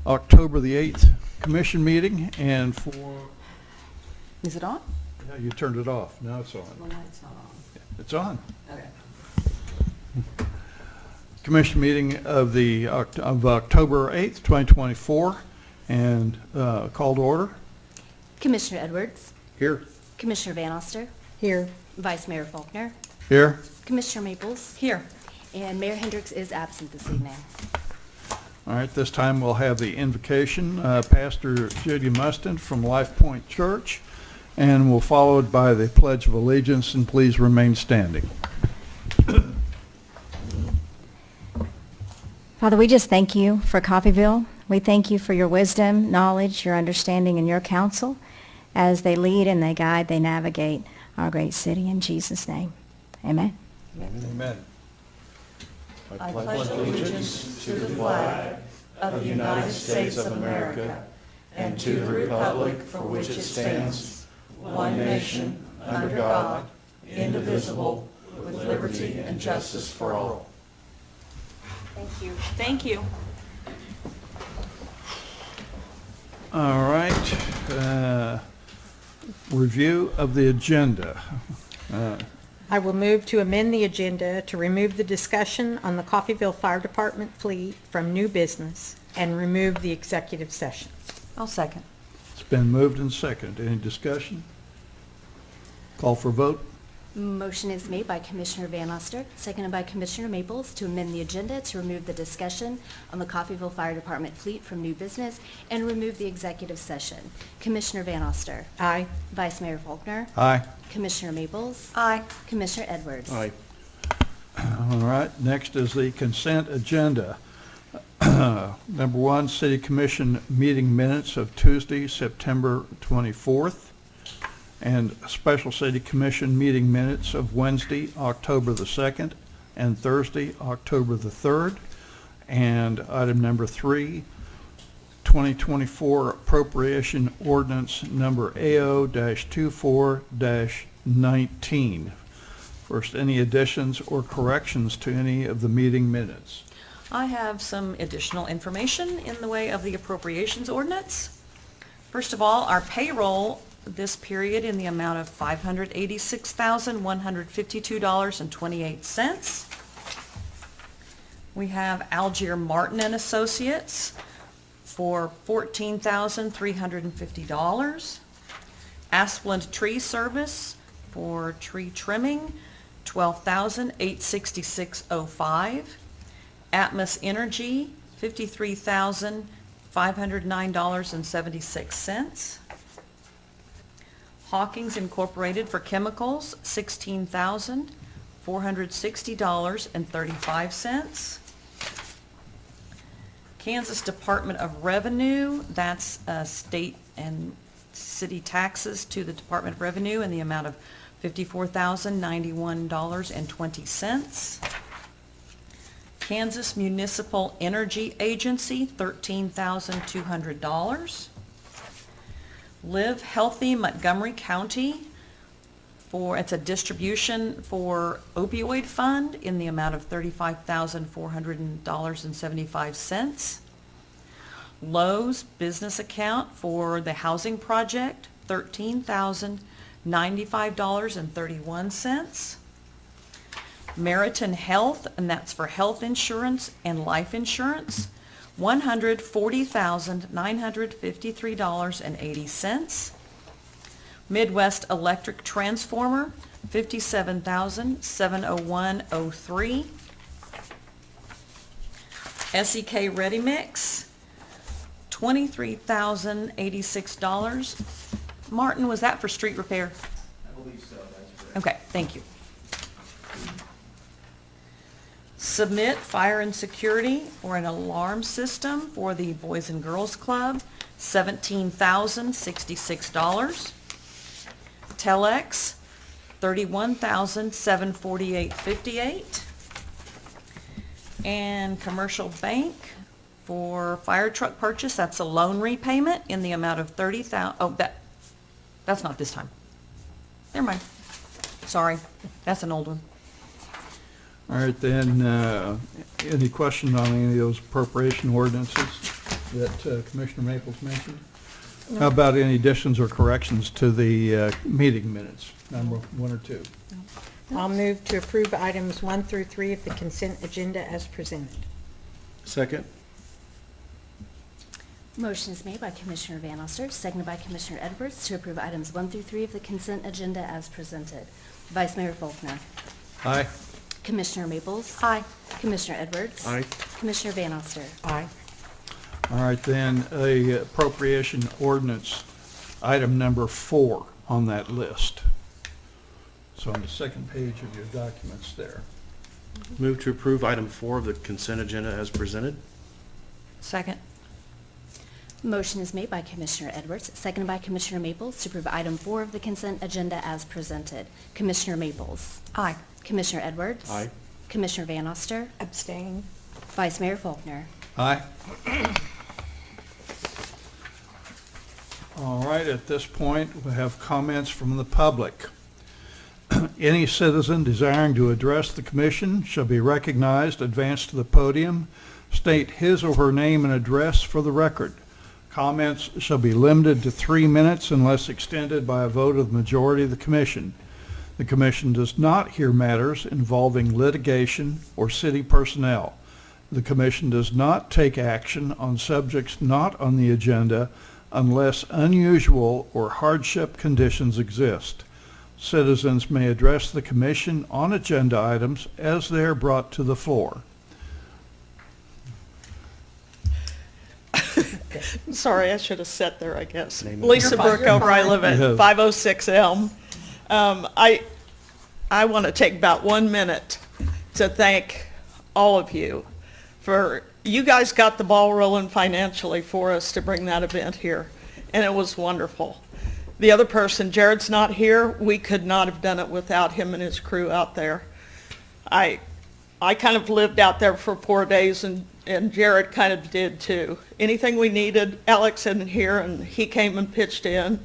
Speaker 4: October the 8th commission meeting and for,
Speaker 2: Is it on?
Speaker 4: yeah, you turned it off. Now it's on.
Speaker 2: Well, no, it's not on.
Speaker 4: It's on.
Speaker 2: Okay.
Speaker 4: Commission meeting of October 8th, 2024, and call to order.
Speaker 5: Commissioner Edwards,
Speaker 4: Here.
Speaker 5: Commissioner Van Oster,
Speaker 2: Here.
Speaker 5: Vice Mayor Faulkner,
Speaker 4: Here.
Speaker 5: Commissioner Maples,
Speaker 2: Here.
Speaker 5: and Mayor Hendricks is absent this evening.
Speaker 4: All right, this time we'll have the invocation, Pastor Judy Mustin from Life Point Church, and we'll follow it by the Pledge of Allegiance, and please remain standing.
Speaker 6: Father, we just thank you for Coffeyville. We thank you for your wisdom, knowledge, your understanding, and your counsel as they lead and they guide, they navigate our great city. In Jesus' name, amen.
Speaker 4: Amen.
Speaker 2: I pledge allegiance to the flag of the United States of America and to the republic for which it stands, one nation, under God, indivisible, with liberty and justice for all.
Speaker 5: Thank you.
Speaker 2: Thank you.
Speaker 4: All right, review of the agenda.
Speaker 7: I will move to amend the agenda to remove the discussion on the Coffeyville Fire Department fleet from new business and remove the executive session.
Speaker 2: I'll second.
Speaker 4: It's been moved and seconded. Any discussion? Call for vote.
Speaker 5: Motion is made by Commissioner Van Oster, seconded by Commissioner Maples to amend the agenda to remove the discussion on the Coffeyville Fire Department fleet from new business and remove the executive session. Commissioner Van Oster,
Speaker 7: Aye.
Speaker 5: Vice Mayor Faulkner,
Speaker 4: Aye.
Speaker 5: Commissioner Maples,
Speaker 2: Aye.
Speaker 5: Commissioner Edwards.
Speaker 4: All right, next is the consent agenda. Number one, City Commission meeting minutes of Tuesday, September 24th, and special City Commission meeting minutes of Wednesday, October the 2nd, and Thursday, October the 3rd. And item number three, 2024 appropriation ordinance number AO-24-19. First, any additions or corrections to any of the meeting minutes?
Speaker 8: I have some additional information in the way of the appropriations ordinance. First of all, our payroll this period in the amount of $586,152.28. We have Algier Martin and Associates for $14,350. Asplund Tree Service for tree trimming, $12,866.05. Atmos Energy, $53,509.76. Hawkins Incorporated for chemicals, $16,460.35. Kansas Department of Revenue, that's state and city taxes to the Department of Revenue in the amount of $54,091.20. Kansas Municipal Energy Agency, $13,200. Live Healthy Montgomery County it's a distribution for opioid fund in the amount of $35,400.75. Lowe's business account for the housing project, $13,095.31. Meriton Health, and that's for health insurance and life insurance, $140,953.80. Midwest Electric Transformer, $57,701.03. SEK Ready Mix, $23,086. Martin, was that for street repair?
Speaker 3: I believe so, that's correct.
Speaker 8: Okay, thank you. Submit Fire and Security for an alarm system for the Boys and Girls Club, $17,066. Telex, $31,748.58. And Commercial Bank for fire truck purchase, that's a loan repayment in the amount of $30,000. Oh, that's not this time. Never mind. Sorry, that's an old one.
Speaker 4: All right, then, any questions on any of those appropriation ordinances that Commissioner Maples mentioned? How about any additions or corrections to the meeting minutes, number 1 or 2?
Speaker 7: I'll move to approve items 1 through 3 of the consent agenda as presented.
Speaker 2: Second.
Speaker 5: Motion is made by Commissioner Van Oster, seconded by Commissioner Edwards to approve items 1 through 3 of the consent agenda as presented. Vice Mayor Faulkner.
Speaker 4: Aye.
Speaker 5: Commissioner Maples.
Speaker 8: Aye.
Speaker 5: Commissioner Edwards.
Speaker 2: Aye.
Speaker 5: Commissioner Van Oster.
Speaker 7: Aye.
Speaker 4: All right, then, a appropriation ordinance, item number 4 on that list. So on the second page of your documents there.
Speaker 2: Move to approve item 4 of the consent agenda as presented.
Speaker 8: Second.
Speaker 5: Motion is made by Commissioner Edwards, seconded by Commissioner Maples to approve item 4 of the consent agenda as presented. Commissioner Maples.
Speaker 8: Aye.
Speaker 5: Commissioner Edwards.
Speaker 2: Aye.
Speaker 5: Commissioner Van Oster.
Speaker 7: Abstain.
Speaker 5: Vice Mayor Faulkner.
Speaker 4: Aye. All right, at this point, we have comments from the public. Any citizen desiring to address the commission shall be recognized, advance to the podium, state his or her name and address for the record. Comments shall be limited to 3 minutes unless extended by a vote of the majority of the commission. The commission does not hear matters involving litigation or city personnel. The commission does not take action on subjects not on the agenda unless unusual or hardship conditions exist. Citizens may address the commission on agenda items as they are brought to the floor.
Speaker 9: Sorry, I should have sat there, I guess.
Speaker 2: Name it.
Speaker 9: Lisa Burkover, I live
Speaker 4: Yeah.
Speaker 9: at 506 Elm. I want to take about 1 minute to thank all of you for, you guys got the ball rolling financially for us to bring that event here, and it was wonderful. The other person, Jared's not here, we could not have done it without him and his crew out there. I kind of lived out there for 4 days, and Jared kind of did too. Anything we needed, Alex isn't here, and he came and pitched in.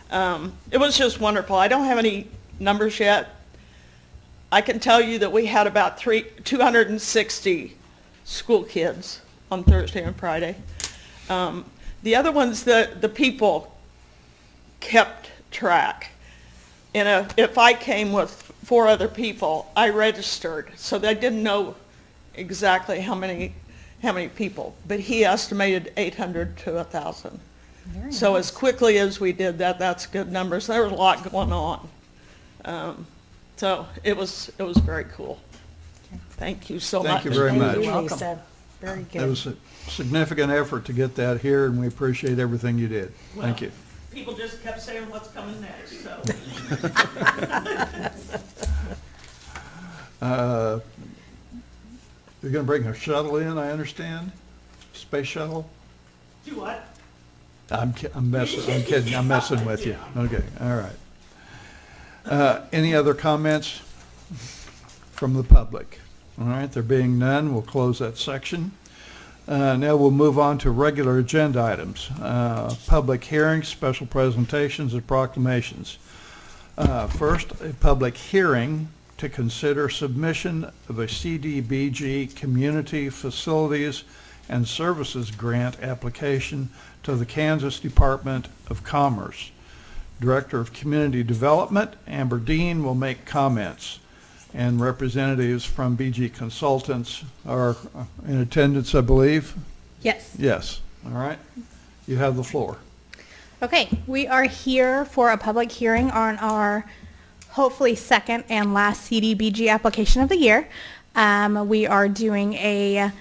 Speaker 9: It was just wonderful. I don't have any numbers yet. I can tell you that we had about 260 school kids on Thursday and Friday. The other ones, the people kept track. And if I came with 4 other people, I registered, so they didn't know exactly how many people, but he estimated 800 to 1,000. So as quickly as we did that, that's good numbers. There was a lot going on. So it was very cool. Thank you so much.
Speaker 4: Thank you very much.
Speaker 7: Thank you,
Speaker 8: Welcome.
Speaker 7: Lisa. Very
Speaker 4: It
Speaker 7: good.
Speaker 4: was a significant effort to get that here, and we appreciate everything you did. Thank you.
Speaker 9: People just kept saying what's coming next, so.
Speaker 4: You're going to bring a shuttle in, I understand? Space shuttle?
Speaker 9: Do what?
Speaker 4: I'm kidding, I'm messing with you. Okay, all right. Any other comments from the public? All right, there being none, we'll close that section. Now we'll move on to regular agenda items. Public hearings, special presentations, and proclamations. First, a public hearing to consider submission of a CDBG Community Facilities and Services Grant application to the Kansas Department of Commerce. Director of Community Development, Amber Dean, will make comments, and representatives from BG Consultants are in attendance, I believe?
Speaker 10: Yes.
Speaker 4: Yes. All right. You have the floor.
Speaker 10: Okay, we are here for a public hearing on our hopefully second and last CDBG application of the year. We are doing a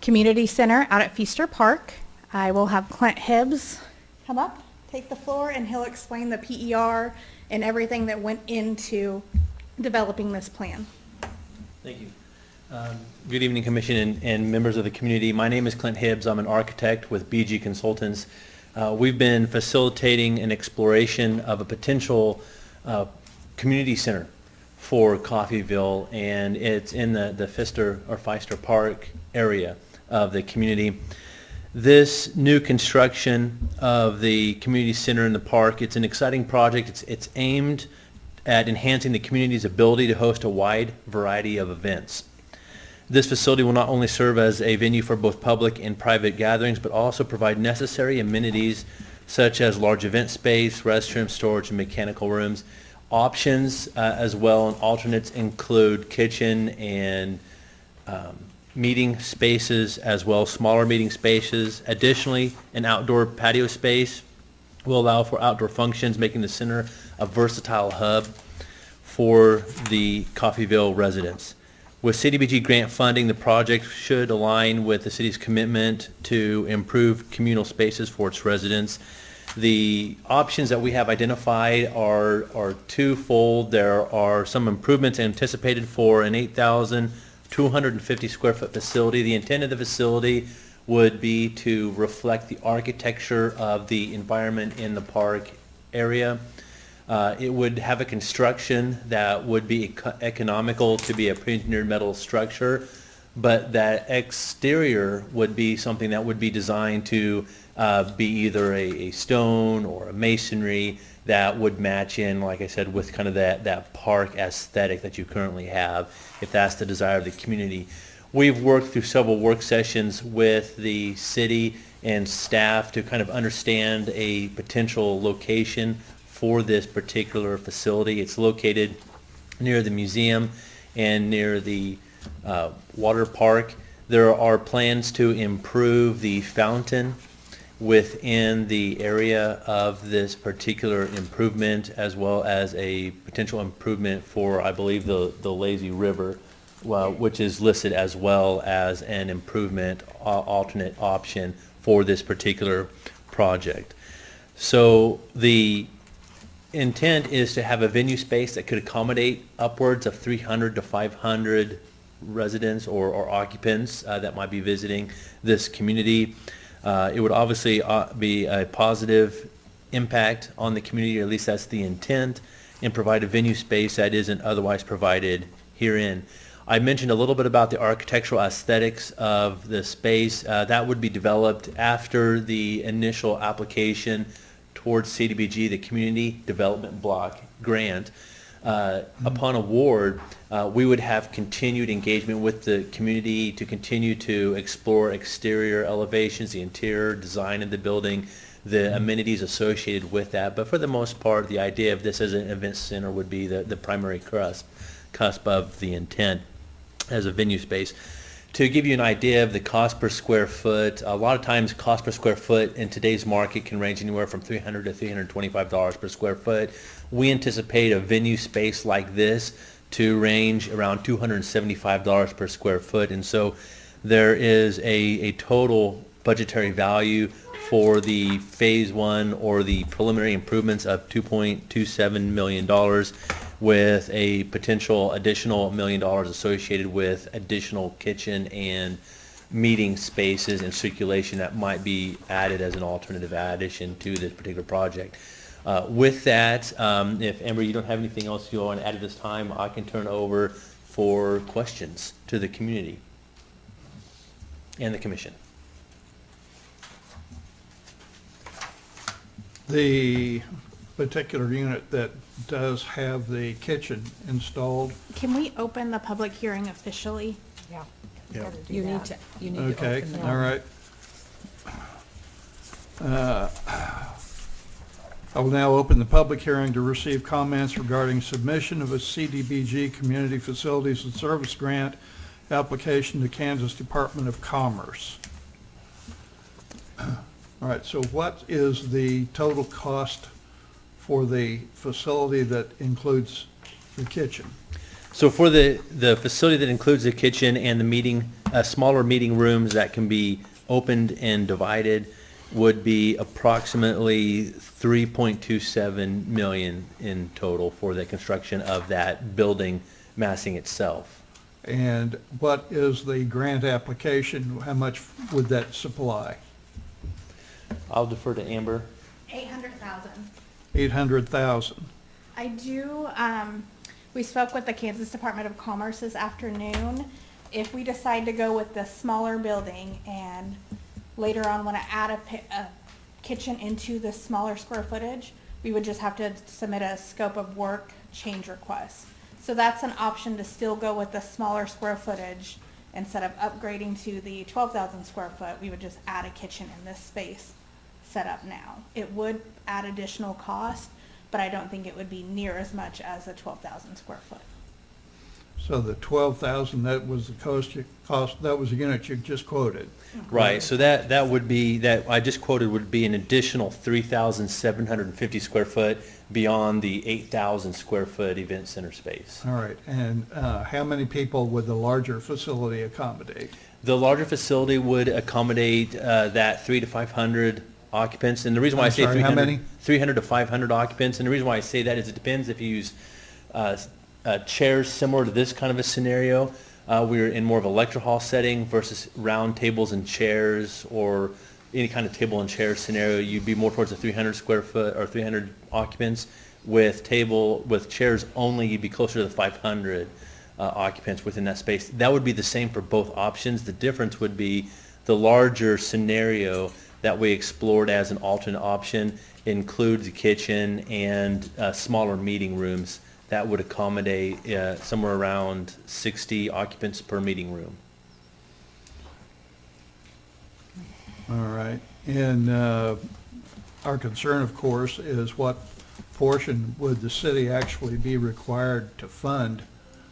Speaker 10: community center out at Feaster Park. I will have Clint Hibbs come up, take the floor, and he'll explain the PER and everything that went into developing this plan.
Speaker 11: Thank you. Good evening, Commission and members of the community. My name is Clint Hibbs. I'm an architect with BG Consultants. We've been facilitating an exploration of a potential community center for Coffeyville, and it's in the Feaster Park area of the community. This new construction of the community center in the park, it's an exciting project. It's aimed at enhancing the community's ability to host a wide variety of events. This facility will not only serve as a venue for both public and private gatherings, but also provide necessary amenities such as large event space, restroom, storage, and mechanical rooms. Options as well and alternates include kitchen and meeting spaces as well, smaller meeting spaces. Additionally, an outdoor patio space will allow for outdoor functions, making the center a versatile hub for the Coffeyville residents. With CDBG grant funding, the project should align with the city's commitment to improve communal spaces for its residents. The options that we have identified are twofold. There are some improvements anticipated for an 8,250 square foot facility. The intent of the facility would be to reflect the architecture of the environment in the park area. It would have a construction that would be economical to be a pre-engineered metal structure, but that exterior would be something that would be designed to be either a stone or a masonry that would match in, like I said, with kind of that park aesthetic that you currently have, if that's the desire of the community. We've worked through several work sessions with the city and staff to kind of understand a potential location for this particular facility. It's located near the museum and near the water park. There are plans to improve the fountain within the area of this particular improvement, as well as a potential improvement for, I believe, the lazy river, which is listed as well as an improvement alternate option for this particular project. So the intent is to have a venue space that could accommodate upwards of 300 to 500 residents or occupants that might be visiting this community. It would obviously be a positive impact on the community, or at least that's the intent, and provide a venue space that isn't otherwise provided herein. I mentioned a little bit about the architectural aesthetics of the space. That would be developed after the initial application towards CDBG, the Community Development Block Grant. Upon award, we would have continued engagement with the community to continue to explore exterior elevations, the interior design of the building, the amenities associated with that. But for the most part, the idea of this as an event center would be the primary cusp of the intent as a venue space. To give you an idea of the cost per square foot, a lot of times cost per square foot in today's market can range anywhere from $300 to $325 per square foot. We anticipate a venue space like this to range around $275 per square foot. And so there is a total budgetary value for the phase one or the preliminary improvements of $2.27 million, with a potential additional $1 million associated with additional kitchen and meeting spaces and circulation that might be added as an alternative addition to this particular project. With that, if Amber, you don't have anything else you want to add at this time, I can turn over for questions to the community and the commission.
Speaker 4: The particular unit that does have the kitchen installed,
Speaker 10: Can we open the public hearing officially?
Speaker 7: Yeah.
Speaker 4: Yeah.
Speaker 7: You need to
Speaker 4: okay,
Speaker 7: open
Speaker 4: all right. I will now open the public hearing to receive comments regarding submission of a CDBG Community Facilities and Service Grant application to Kansas Department of Commerce. All right, so what is the total cost for the facility that includes the kitchen?
Speaker 11: So for the facility that includes the kitchen and the meeting, smaller meeting rooms that can be opened and divided, would be approximately $3.27 million in total for the construction of that building massing itself.
Speaker 4: And what is the grant application? How much would that supply?
Speaker 11: I'll defer to Amber.
Speaker 10: 800,000.
Speaker 4: 800,000.
Speaker 10: I do, we spoke with the Kansas Department of Commerce this afternoon. If we decide to go with the smaller building and later on want to add a kitchen into the smaller square footage, we would just have to submit a scope of work change request. So that's an option, to still go with the smaller square footage instead of upgrading to the 12,000 square foot, we would just add a kitchen in this space set up now. It would add additional cost, but I don't think it would be near as much as a 12,000 square foot.
Speaker 4: So the 12,000, that was the cost, that was the unit you just quoted.
Speaker 11: Right, so that would be, that I just quoted would be an additional 3,750 square foot beyond the 8,000 square foot event center space.
Speaker 4: All right, and how many people would the larger facility accommodate?
Speaker 11: The larger facility would accommodate that 300 to 500 occupants, and the reason why I
Speaker 4: I'm
Speaker 11: say
Speaker 4: sorry, how
Speaker 11: 300,
Speaker 4: many?
Speaker 11: 300 to 500 occupants, and the reason why I say that is it depends if you use chairs similar to this kind of a scenario. We're in more of a lecture hall setting versus round tables and chairs, or any kind of table and chair scenario. You'd be more towards the 300 square foot or 300 occupants. With chairs only, you'd be closer to the 500 occupants within that space. That would be the same for both options. The difference would be the larger scenario that we explored as an alternate option includes a kitchen and smaller meeting rooms that would accommodate somewhere around 60 occupants per meeting room.
Speaker 4: All right, and our concern, of course, is what portion would the city actually be required to fund?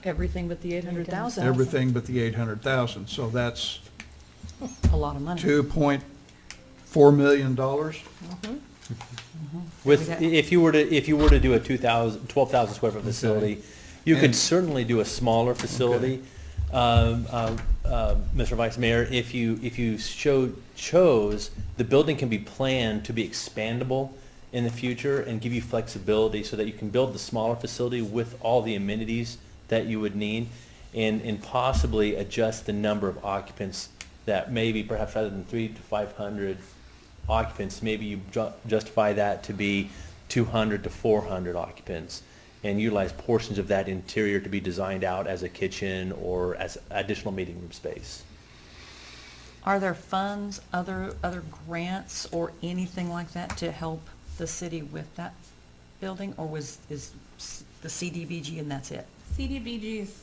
Speaker 8: Everything but the 800,000.
Speaker 4: Everything but the 800,000, so that's
Speaker 8: A lot of money.
Speaker 4: $2.4 million?
Speaker 11: With,
Speaker 8: Yeah.
Speaker 11: if you were to do a 12,000 square foot facility, you could
Speaker 4: And-
Speaker 11: certainly do a smaller facility. Mr. Vice Mayor, if you chose, the building can be planned to be expandable in the future and give you flexibility so that you can build the smaller facility with all the amenities that you would need, and possibly adjust the number of occupants that maybe perhaps rather than 300 to 500 occupants, maybe you justify that to be 200 to 400 occupants, and utilize portions of that interior to be designed out as a kitchen or as additional meeting room space.
Speaker 8: Are there funds, other grants or anything like that to help the city with that building, or is the CDBG and that's it?
Speaker 10: CDBG's,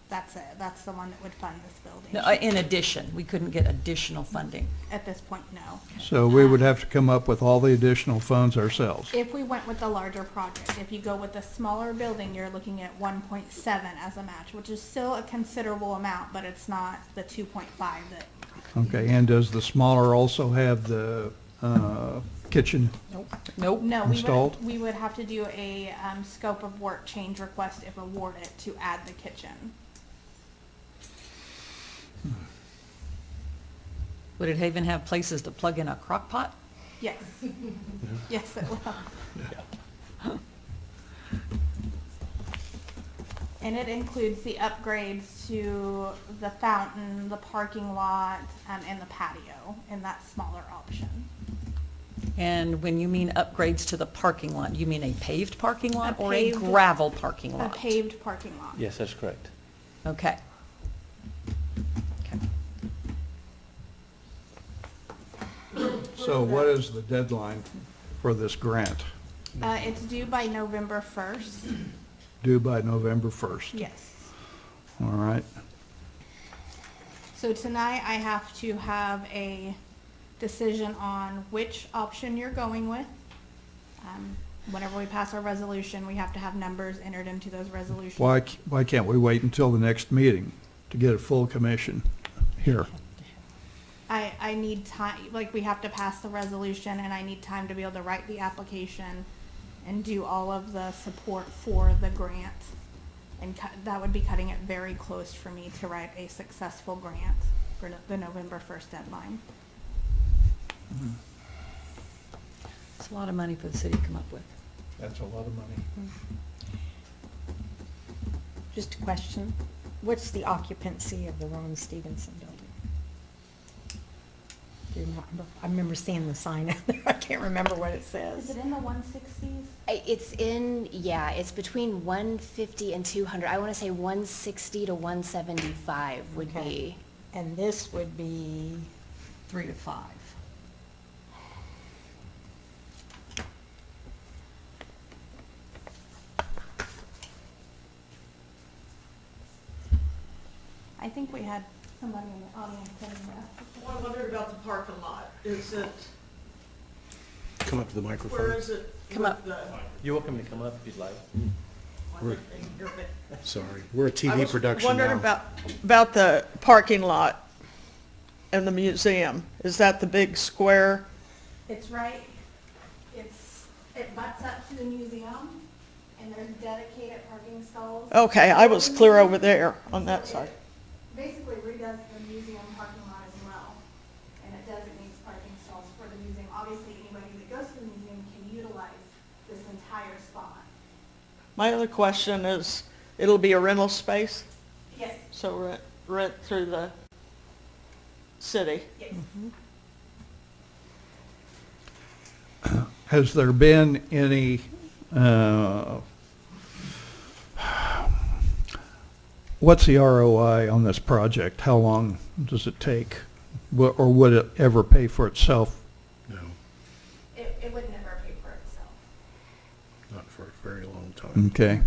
Speaker 10: that's it. That's the one that would fund this building.
Speaker 8: No, in addition, we couldn't get additional funding.
Speaker 10: At this point, no.
Speaker 4: So we would have to come up with all the additional funds ourselves.
Speaker 10: If we went with the larger project, if you go with the smaller building, you're looking at 1.7 as a match, which is still a considerable amount, but it's not the 2.5 that.
Speaker 4: Okay, and does the smaller also have the kitchen?
Speaker 8: Nope.
Speaker 10: No,
Speaker 4: Installed?
Speaker 10: we would have to do a scope of work change request if awarded to add the kitchen.
Speaker 8: Would it even have places to plug in a crock pot?
Speaker 10: Yes. Yes, it will. And it includes the upgrades to the fountain, the parking lot, and the patio in that smaller option.
Speaker 8: And when you mean upgrades to the parking lot, you mean a paved parking lot or a
Speaker 10: paved-
Speaker 8: gravel parking
Speaker 10: A
Speaker 8: lot?
Speaker 10: paved parking lot.
Speaker 11: Yes, that's correct.
Speaker 8: Okay. Okay.
Speaker 4: So what is the deadline for this grant?
Speaker 10: It's due by November 1st.
Speaker 4: Due by November 1st.
Speaker 10: Yes.
Speaker 4: All right.
Speaker 10: So tonight I have to have a decision on which option you're going with. Whenever we pass our resolution, we have to have numbers entered into those resolutions.
Speaker 4: Why can't we wait until the next meeting to get a full commission here?
Speaker 10: I need time, like, we have to pass the resolution, and I need time to be able to write the application and do all of the support for the grant. And that would be cutting it very close for me to write a successful grant for the November 1st deadline.
Speaker 8: It's a lot of money for the city to come up with.
Speaker 4: That's a lot of money.
Speaker 7: Just a question. What's the occupancy of the Ron Stevenson building? Do you remember? I remember seeing the sign out there. I can't remember what it
Speaker 10: Is
Speaker 7: says.
Speaker 10: it in the 160s?
Speaker 5: It's between 150 and 200. I want to say 160 to 175 would
Speaker 7: Okay.
Speaker 5: be.
Speaker 7: And this would be
Speaker 8: 3 to 5.
Speaker 10: I think we had somebody in the audience sending that.
Speaker 9: Well, I wondered about the parking lot. Is it,
Speaker 12: Come up to the
Speaker 9: where
Speaker 12: microphone.
Speaker 9: is it?
Speaker 8: Come
Speaker 9: with
Speaker 8: up.
Speaker 9: the-
Speaker 11: You're welcome to come up if you'd like.
Speaker 12: Sorry, we're a
Speaker 9: I
Speaker 12: TV
Speaker 9: was
Speaker 12: production
Speaker 9: wondering
Speaker 12: now.
Speaker 9: about the parking lot and the museum. Is that the big square?
Speaker 10: It's right, it butts up to the museum, and there's dedicated parking stalls.
Speaker 9: Okay, I was clear over there on that side.
Speaker 10: Basically redoes the museum parking lot as well, and it designates parking stalls for the museum. Obviously, anybody that goes to the museum can utilize this entire spot.
Speaker 9: My other question is, it'll be a rental space,
Speaker 10: Yes,
Speaker 9: so rent through the city?
Speaker 10: yes.
Speaker 4: Has there been any, what's the ROI on this project? How long does it take? Or would it ever pay for itself?
Speaker 12: No,
Speaker 10: It would never pay for itself.
Speaker 12: not for a very long time.
Speaker 4: Okay.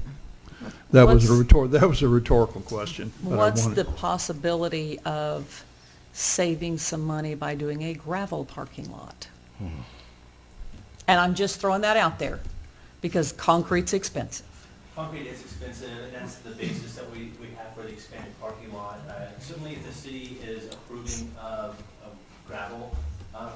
Speaker 4: That was
Speaker 8: What's-
Speaker 4: a rhetorical question. but I
Speaker 8: What's
Speaker 4: wanted-
Speaker 8: the possibility of saving some money by doing a gravel parking lot? And I'm just throwing that out there, because concrete's expensive.
Speaker 11: Concrete is expensive, and that's the basis that we have for the expanded parking lot. Certainly, if the city is approving of gravel,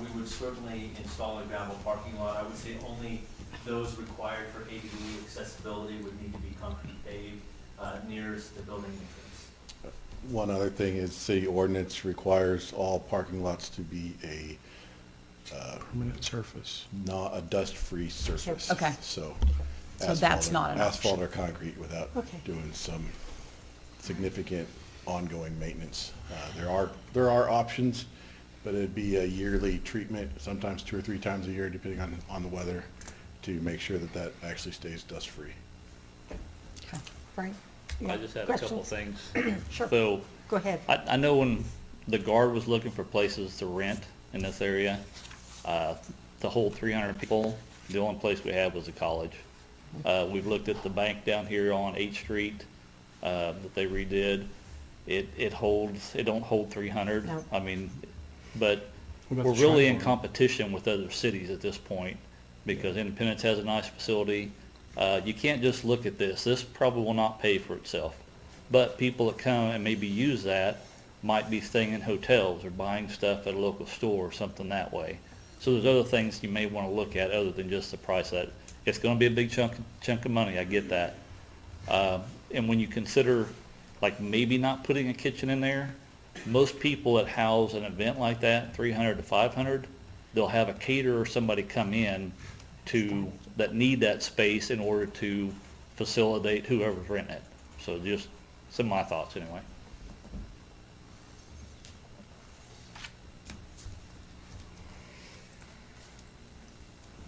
Speaker 11: we would certainly install a gravel parking lot. I would say only those required for ADA accessibility would need to be concrete paved nearest the building entrance.
Speaker 12: One other thing is city ordinance requires all parking lots to be a permanent surface, not a dust-free surface.
Speaker 8: Okay.
Speaker 12: So.
Speaker 8: So
Speaker 12: asphalt
Speaker 8: that's
Speaker 12: or-
Speaker 8: not an
Speaker 12: Asphalt
Speaker 8: option.
Speaker 12: or concrete without
Speaker 8: Okay.
Speaker 12: doing some significant ongoing maintenance. There are options, but it'd be a yearly treatment, sometimes 2 or 3 times a year, depending on the weather, to make sure that that actually stays dust-free.
Speaker 8: Okay. Frank?
Speaker 13: I just had a couple of
Speaker 8: Questions?
Speaker 13: things.
Speaker 8: Sure.
Speaker 13: So,
Speaker 8: Go ahead.
Speaker 13: I know when the guard was looking for places to rent in this area, to hold 300 people, the only place we had was the college. We've looked at the bank down here on 8th Street, that they redid. It don't hold 300.
Speaker 8: No.
Speaker 13: I mean, but
Speaker 12: What about
Speaker 13: we're
Speaker 12: the
Speaker 13: really in
Speaker 12: Tri-Form?
Speaker 13: competition with other cities at this point, because Independence has a nice facility. You can't just look at this. This probably will not pay for itself. But people that come and maybe use that might be staying in hotels or buying stuff at a local store or something that way. So there's other things you may want to look at other than just the price of that. It's going to be a big chunk of money, I get that. And when you consider, like, maybe not putting a kitchen in there, most people that house an event like that, 300 to 500, they'll have a caterer or somebody come in that need that space in order to facilitate whoever's renting it. So just some of my thoughts anyway.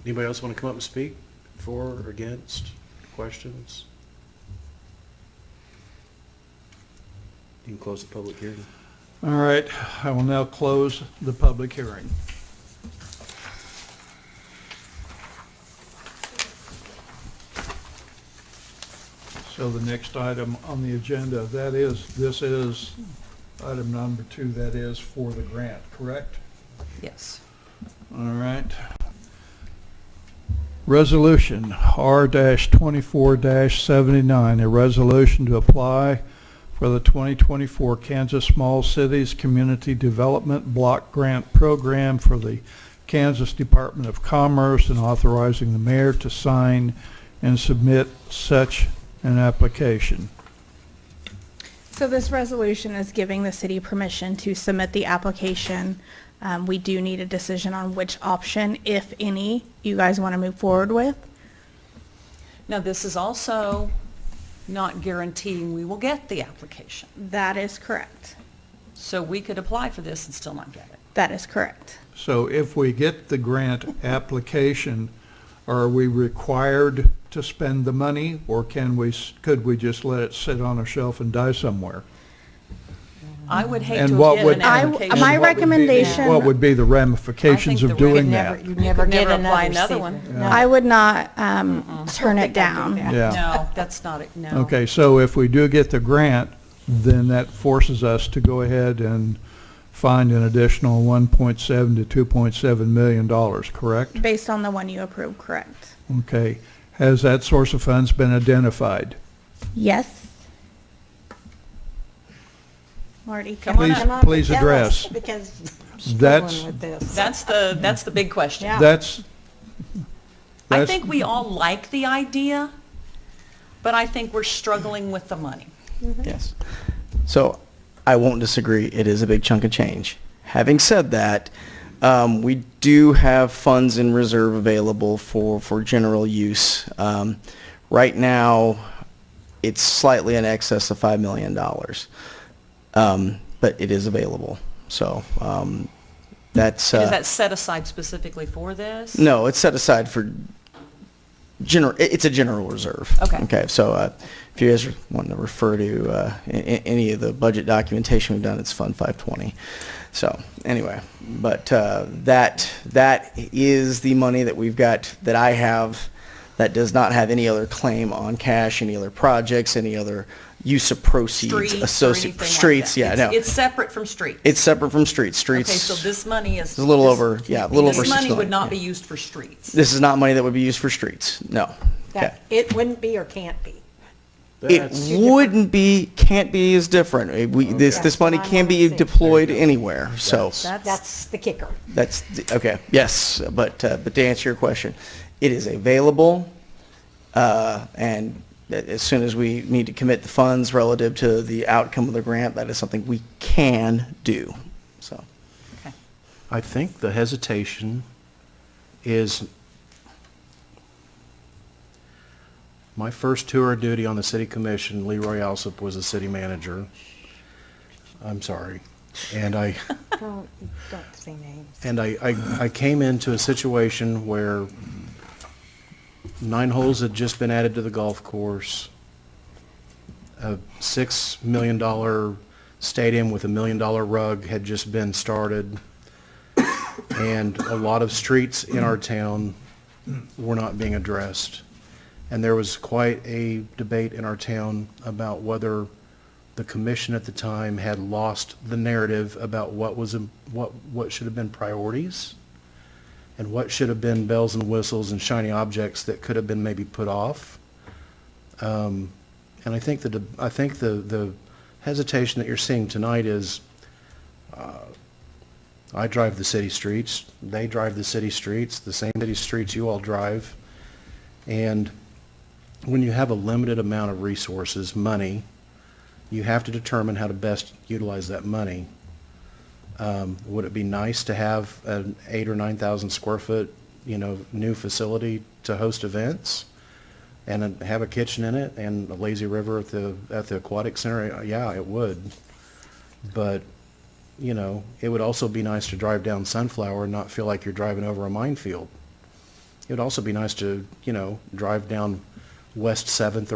Speaker 12: Anybody else want to come up and speak for or against? Questions? You can close the public hearing.
Speaker 4: All right, I will now close the public hearing. So the next item on the agenda, this is item number 2, that is for the grant, correct?
Speaker 8: Yes.
Speaker 4: All right. Resolution R-24-79, a resolution to apply for the 2024 Kansas Small Cities Community Development Block Grant Program for the Kansas Department of Commerce and authorizing the mayor to sign and submit such an application.
Speaker 10: So this resolution is giving the city permission to submit the application. We do need a decision on which option, if any, you guys want to move forward with.
Speaker 8: Now, this is also not guaranteeing we will get the application.
Speaker 10: That is correct.
Speaker 8: So we could apply for this and still not get it.
Speaker 10: That is correct.
Speaker 4: So if we get the grant application, are we required to spend the money, or could we just let it sit on a shelf and die somewhere?
Speaker 8: I would hate
Speaker 4: And
Speaker 8: to
Speaker 4: what
Speaker 8: get
Speaker 4: would-
Speaker 8: an
Speaker 10: I-
Speaker 8: application.
Speaker 10: my
Speaker 4: And what would be the-
Speaker 10: recommendation-
Speaker 4: What would be the ramifications
Speaker 8: I think
Speaker 4: of
Speaker 8: the
Speaker 4: doing
Speaker 8: reg-
Speaker 4: that?
Speaker 7: You'd
Speaker 8: You
Speaker 7: never
Speaker 8: could
Speaker 7: get
Speaker 8: never apply
Speaker 7: another
Speaker 8: another one.
Speaker 7: seat.
Speaker 10: I would not turn it
Speaker 7: think I'd do
Speaker 10: down.
Speaker 7: that.
Speaker 4: Yeah.
Speaker 8: No, that's not it, no.
Speaker 4: Okay, so if we do get the grant, then that forces us to go ahead and find an additional $1.7 to $2.7 million, correct?
Speaker 10: Based on the one you approved, correct?
Speaker 4: Okay. Has that source of funds been identified?
Speaker 10: Yes. Marty,
Speaker 8: Come on
Speaker 4: Please,
Speaker 8: up.
Speaker 4: please address.
Speaker 7: Because
Speaker 4: That's,
Speaker 7: struggling with this.
Speaker 8: That's the big question.
Speaker 7: Yeah.
Speaker 4: that's,
Speaker 8: I
Speaker 4: that's,
Speaker 8: think we all like the idea, but I think we're struggling with the money.
Speaker 14: Yes. So I won't disagree. It is a big chunk of change. Having said that, we do have funds in reserve available for general use. Right now, it's slightly in excess of $5 million, but it is available. So that's...
Speaker 8: Is that set aside specifically for this?
Speaker 14: No, it's set aside for it's a general reserve.
Speaker 8: Okay.
Speaker 14: Okay, so if you guys want to refer to any of the budget documentation we've done, it's Fund 520. So anyway, but that is the money that we've got, that I have, that does not have any other claim on cash, any other projects, any other use of proceeds
Speaker 8: Streets or
Speaker 14: associated.
Speaker 8: anything like
Speaker 14: Streets,
Speaker 8: that?
Speaker 14: yeah, no.
Speaker 8: It's separate from streets?
Speaker 14: It's separate from streets.
Speaker 8: Okay,
Speaker 14: Streets.
Speaker 8: so this money is...
Speaker 14: It's a little over, yeah, a little over
Speaker 8: This
Speaker 14: 6
Speaker 8: money
Speaker 14: million.
Speaker 8: would not
Speaker 14: yeah.
Speaker 8: be used for streets?
Speaker 14: This is not money that would be used for streets. No. Okay.
Speaker 7: That it wouldn't be or can't be.
Speaker 14: It wouldn't be, can't be is different. This money
Speaker 7: That's what I
Speaker 14: can be
Speaker 7: wanna see.
Speaker 14: deployed anywhere, so
Speaker 7: That's the kicker.
Speaker 14: okay, yes, but to answer your question, it is available, and as soon as we need to commit the funds relative to the outcome of the grant, that is something we can do, so.
Speaker 15: I think the hesitation is, my first tour of duty on the city commission, Leroy Alsop was the city manager. I'm sorry. And
Speaker 7: Don't say names.
Speaker 15: and I came into a situation where 9 holes had just been added to the golf course. A $6 million stadium with $1 million rug had just been started. And a lot of streets in our town were not being addressed. And there was quite a debate in our town about whether the commission at the time had lost the narrative about what should have been priorities and what should have been bells and whistles and shiny objects that could have been maybe put off. And I think the hesitation that you're seeing tonight is, I drive the city streets, they drive the city streets, the same city streets you all drive, and when you have a limited amount of resources, money, you have to determine how to best utilize that money. Would it be nice to have an 8,000 or 9,000 square foot, new facility to host events and have a kitchen in it and a lazy river at the aquatic center? Yeah, it would. But, it would also be nice to drive down Sunflower and not feel like you're driving over a minefield. It would also be nice to, drive down West 7th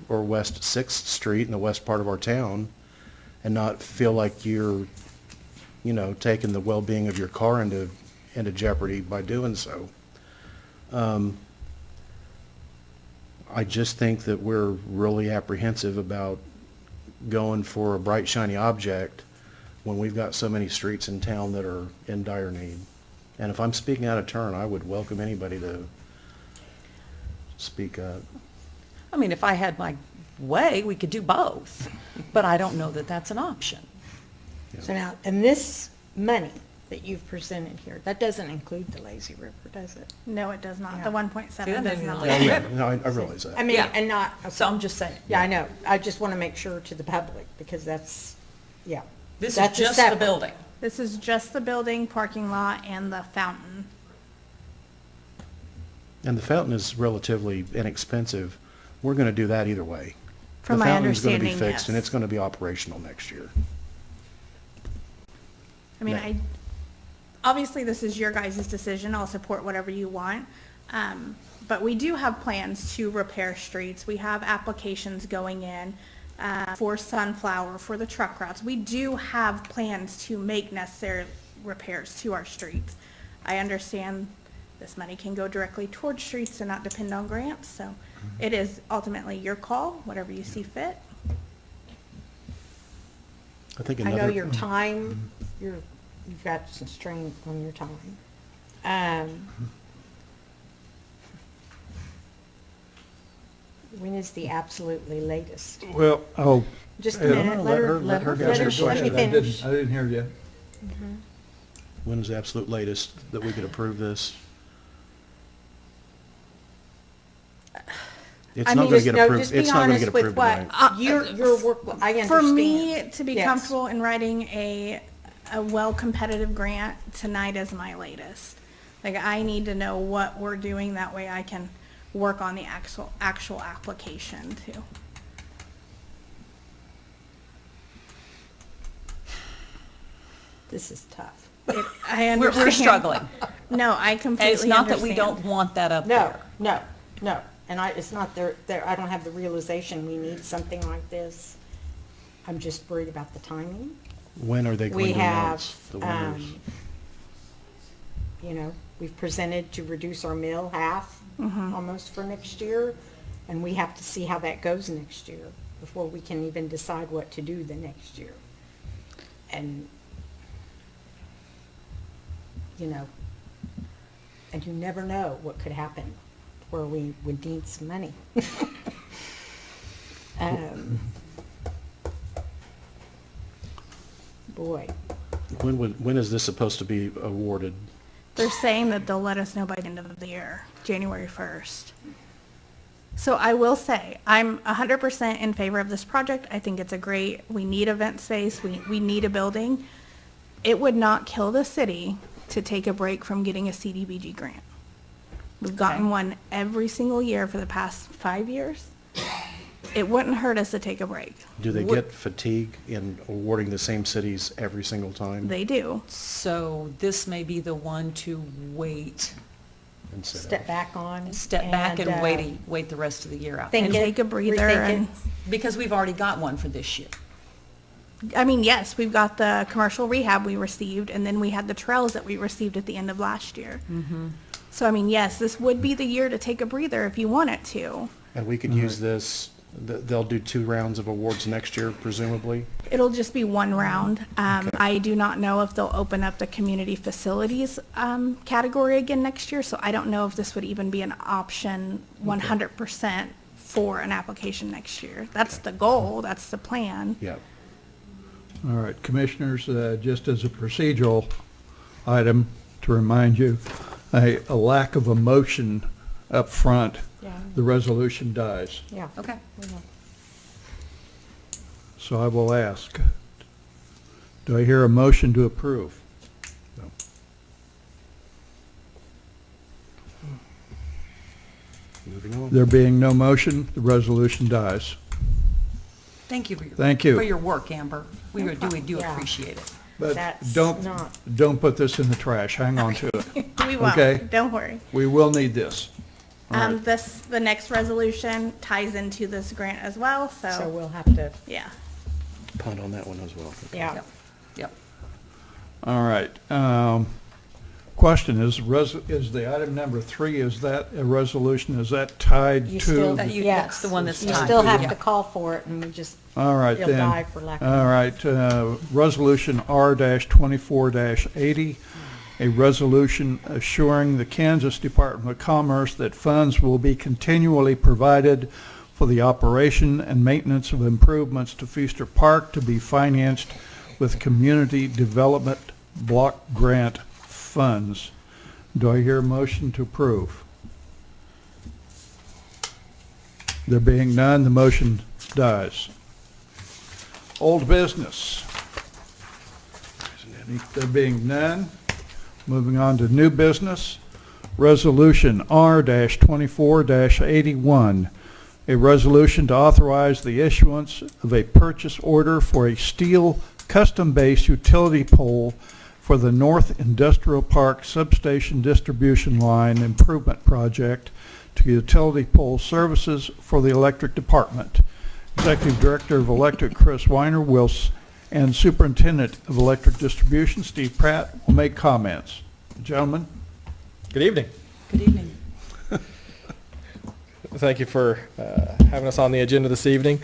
Speaker 15: or West 6th Street in the west part of our town and not feel like you're, taking the well-being of your car into jeopardy by doing so. I just think that we're really apprehensive about going for a bright, shiny object when we've got so many streets in town that are in dire need. And if I'm speaking out of turn, I would welcome anybody to speak up.
Speaker 8: I mean, if I had my way, we could do both, but I don't know that that's an option.
Speaker 7: So now, and this money that you've presented here, that doesn't include the lazy river, does it?
Speaker 10: No, it does not.
Speaker 7: Yeah.
Speaker 10: The 1.7
Speaker 8: See, that
Speaker 10: does
Speaker 8: doesn't
Speaker 10: not.
Speaker 8: even-
Speaker 15: Yeah, no, I realize that.
Speaker 7: I mean,
Speaker 8: Yeah.
Speaker 7: and not,
Speaker 8: So I'm just saying.
Speaker 7: yeah, I know. I just want to make sure to the public because that's, yeah.
Speaker 8: This is
Speaker 7: That's a
Speaker 8: just the
Speaker 7: separate.
Speaker 8: building.
Speaker 10: This is just the building, parking lot, and the fountain.
Speaker 15: And the fountain is relatively inexpensive. We're going to do that either way.
Speaker 10: From
Speaker 15: The
Speaker 10: my
Speaker 15: fountain's going to be
Speaker 10: understanding,
Speaker 15: fixed, and
Speaker 10: yes.
Speaker 15: it's going to be operational next year.
Speaker 10: I mean,
Speaker 15: No.
Speaker 10: obviously, this is your guys' decision. I'll support whatever you want. But we do have plans to repair streets. We have applications going in for Sunflower, for the truck routes. We do have plans to make necessary repairs to our streets. I understand this money can go directly towards streets and not depend on grants, so it is ultimately your call, whatever you see fit.
Speaker 15: I think
Speaker 7: I know
Speaker 15: another,
Speaker 7: your time, you've got some strain on your time. When is the absolutely latest?
Speaker 4: Well, oh,
Speaker 7: Just a
Speaker 4: Yeah.
Speaker 7: minute,
Speaker 15: Let her
Speaker 7: let
Speaker 15: answer
Speaker 7: her,
Speaker 15: your
Speaker 7: let me
Speaker 15: question.
Speaker 7: finish.
Speaker 4: I didn't hear you.
Speaker 15: when is the absolute latest that we could approve this? It's
Speaker 10: I
Speaker 15: not
Speaker 10: mean,
Speaker 15: going to get
Speaker 7: No,
Speaker 15: approved,
Speaker 7: just be
Speaker 15: it's not going to
Speaker 7: honest
Speaker 15: get
Speaker 7: with
Speaker 15: approved
Speaker 7: what,
Speaker 15: tonight.
Speaker 7: your work, I understand.
Speaker 10: For me to be
Speaker 7: Yes.
Speaker 10: comfortable in writing a well-competitive grant, tonight is my latest. Like, I need to know what we're doing, that way I can work on the actual application too.
Speaker 7: This is tough.
Speaker 10: I
Speaker 8: We're
Speaker 10: understand.
Speaker 8: struggling.
Speaker 10: No, I completely
Speaker 8: And it's not that we
Speaker 10: understand.
Speaker 8: don't want that up
Speaker 7: No,
Speaker 8: there.
Speaker 7: no. And it's not there, I don't have the realization we need something like this. I'm just worried about the timing.
Speaker 15: When are they
Speaker 7: We
Speaker 15: going to
Speaker 7: have,
Speaker 15: announce the winners?
Speaker 7: you know, we've presented to reduce our mill half, almost for next year, and we have to see how that goes next year before we can even decide what to do the next year. And, you know, and you never know what could happen where we would need some money. Boy.
Speaker 15: When is this supposed to be awarded?
Speaker 10: They're saying that they'll let us know by the end of the year, January 1st. So I will say, I'm 100% in favor of this project. I think it's we need event space, we need a building. It would not kill the city to take a break from getting a CDBG grant. We've gotten one every single year for the past 5 years. It wouldn't hurt us to take a break.
Speaker 15: Do they get fatigue in awarding the same cities every single time?
Speaker 10: They do.
Speaker 8: So this may be the one to wait,
Speaker 15: and sit
Speaker 7: Step
Speaker 15: out?
Speaker 7: back on.
Speaker 8: step back and wait the rest of the year out.
Speaker 7: Think
Speaker 10: And
Speaker 7: it,
Speaker 10: take a breather
Speaker 7: rethink it.
Speaker 10: and,
Speaker 8: Because we've already got one for this year.
Speaker 10: I mean, yes, we've got the commercial rehab we received, and then we had the trails that we received at the end of last year. So, I mean, yes, this would be the year to take a breather if you wanted to.
Speaker 15: And we could use this, they'll do 2 rounds of awards next year, presumably?
Speaker 10: It'll just be one round. I do not know if they'll open up the community facilities category again next year, so I don't know if this would even be an option 100% for an application next year. That's the goal, that's the plan.
Speaker 15: Yeah.
Speaker 4: All right, Commissioners, just as a procedural item to remind you, a lack of a motion up front,
Speaker 7: Yeah.
Speaker 4: the resolution dies.
Speaker 7: Yeah.
Speaker 8: Okay.
Speaker 4: So I will ask, do I hear a motion to approve?
Speaker 15: Moving on.
Speaker 4: There being no motion, the resolution dies.
Speaker 8: Thank you for your.
Speaker 4: Thank you.
Speaker 8: For your work, Amber. We do
Speaker 7: Yeah.
Speaker 8: appreciate it.
Speaker 4: But
Speaker 7: That's
Speaker 4: don't
Speaker 7: not-
Speaker 4: put this in the trash. Hang on to it.
Speaker 10: We won't,
Speaker 4: Okay.
Speaker 10: don't worry.
Speaker 4: We will need this. All right.
Speaker 10: The next resolution ties into this grant as well,
Speaker 7: So
Speaker 10: so,
Speaker 7: we'll have to,
Speaker 10: yeah.
Speaker 15: Punt on that one as well.
Speaker 7: yeah.
Speaker 8: Yep. Yep.
Speaker 4: All right. Question is the item number 3, is that a resolution, is that tied
Speaker 7: You
Speaker 4: to?
Speaker 7: still,
Speaker 8: That you-
Speaker 7: yes.
Speaker 8: that's the one that's
Speaker 7: You
Speaker 8: tied
Speaker 7: still
Speaker 8: to,
Speaker 7: have
Speaker 8: yeah.
Speaker 7: to call for it, and we just,
Speaker 4: All right,
Speaker 7: it'll
Speaker 4: then.
Speaker 7: die for lack of.
Speaker 4: All right, Resolution R-24-80, a resolution assuring the Kansas Department of Commerce that funds will be continually provided for the operation and maintenance of improvements to Feaster Park to be financed with Community Development Block Grant funds. Do I hear a motion to approve? There being none, the motion dies. Old business. There being none, moving on to new business. Resolution R-24-81, a resolution to authorize the issuance of a purchase order for a steel custom-based utility pole for the North Industrial Park Substation Distribution Line Improvement Project to Utility Pole Services for the Electric Department. Executive Director of Electric Chris Weiner and Superintendent of Electric Distribution Steve Pratt will make comments. Gentlemen.
Speaker 16: Good evening.
Speaker 8: Good evening.
Speaker 16: Thank you for having us on the agenda this evening.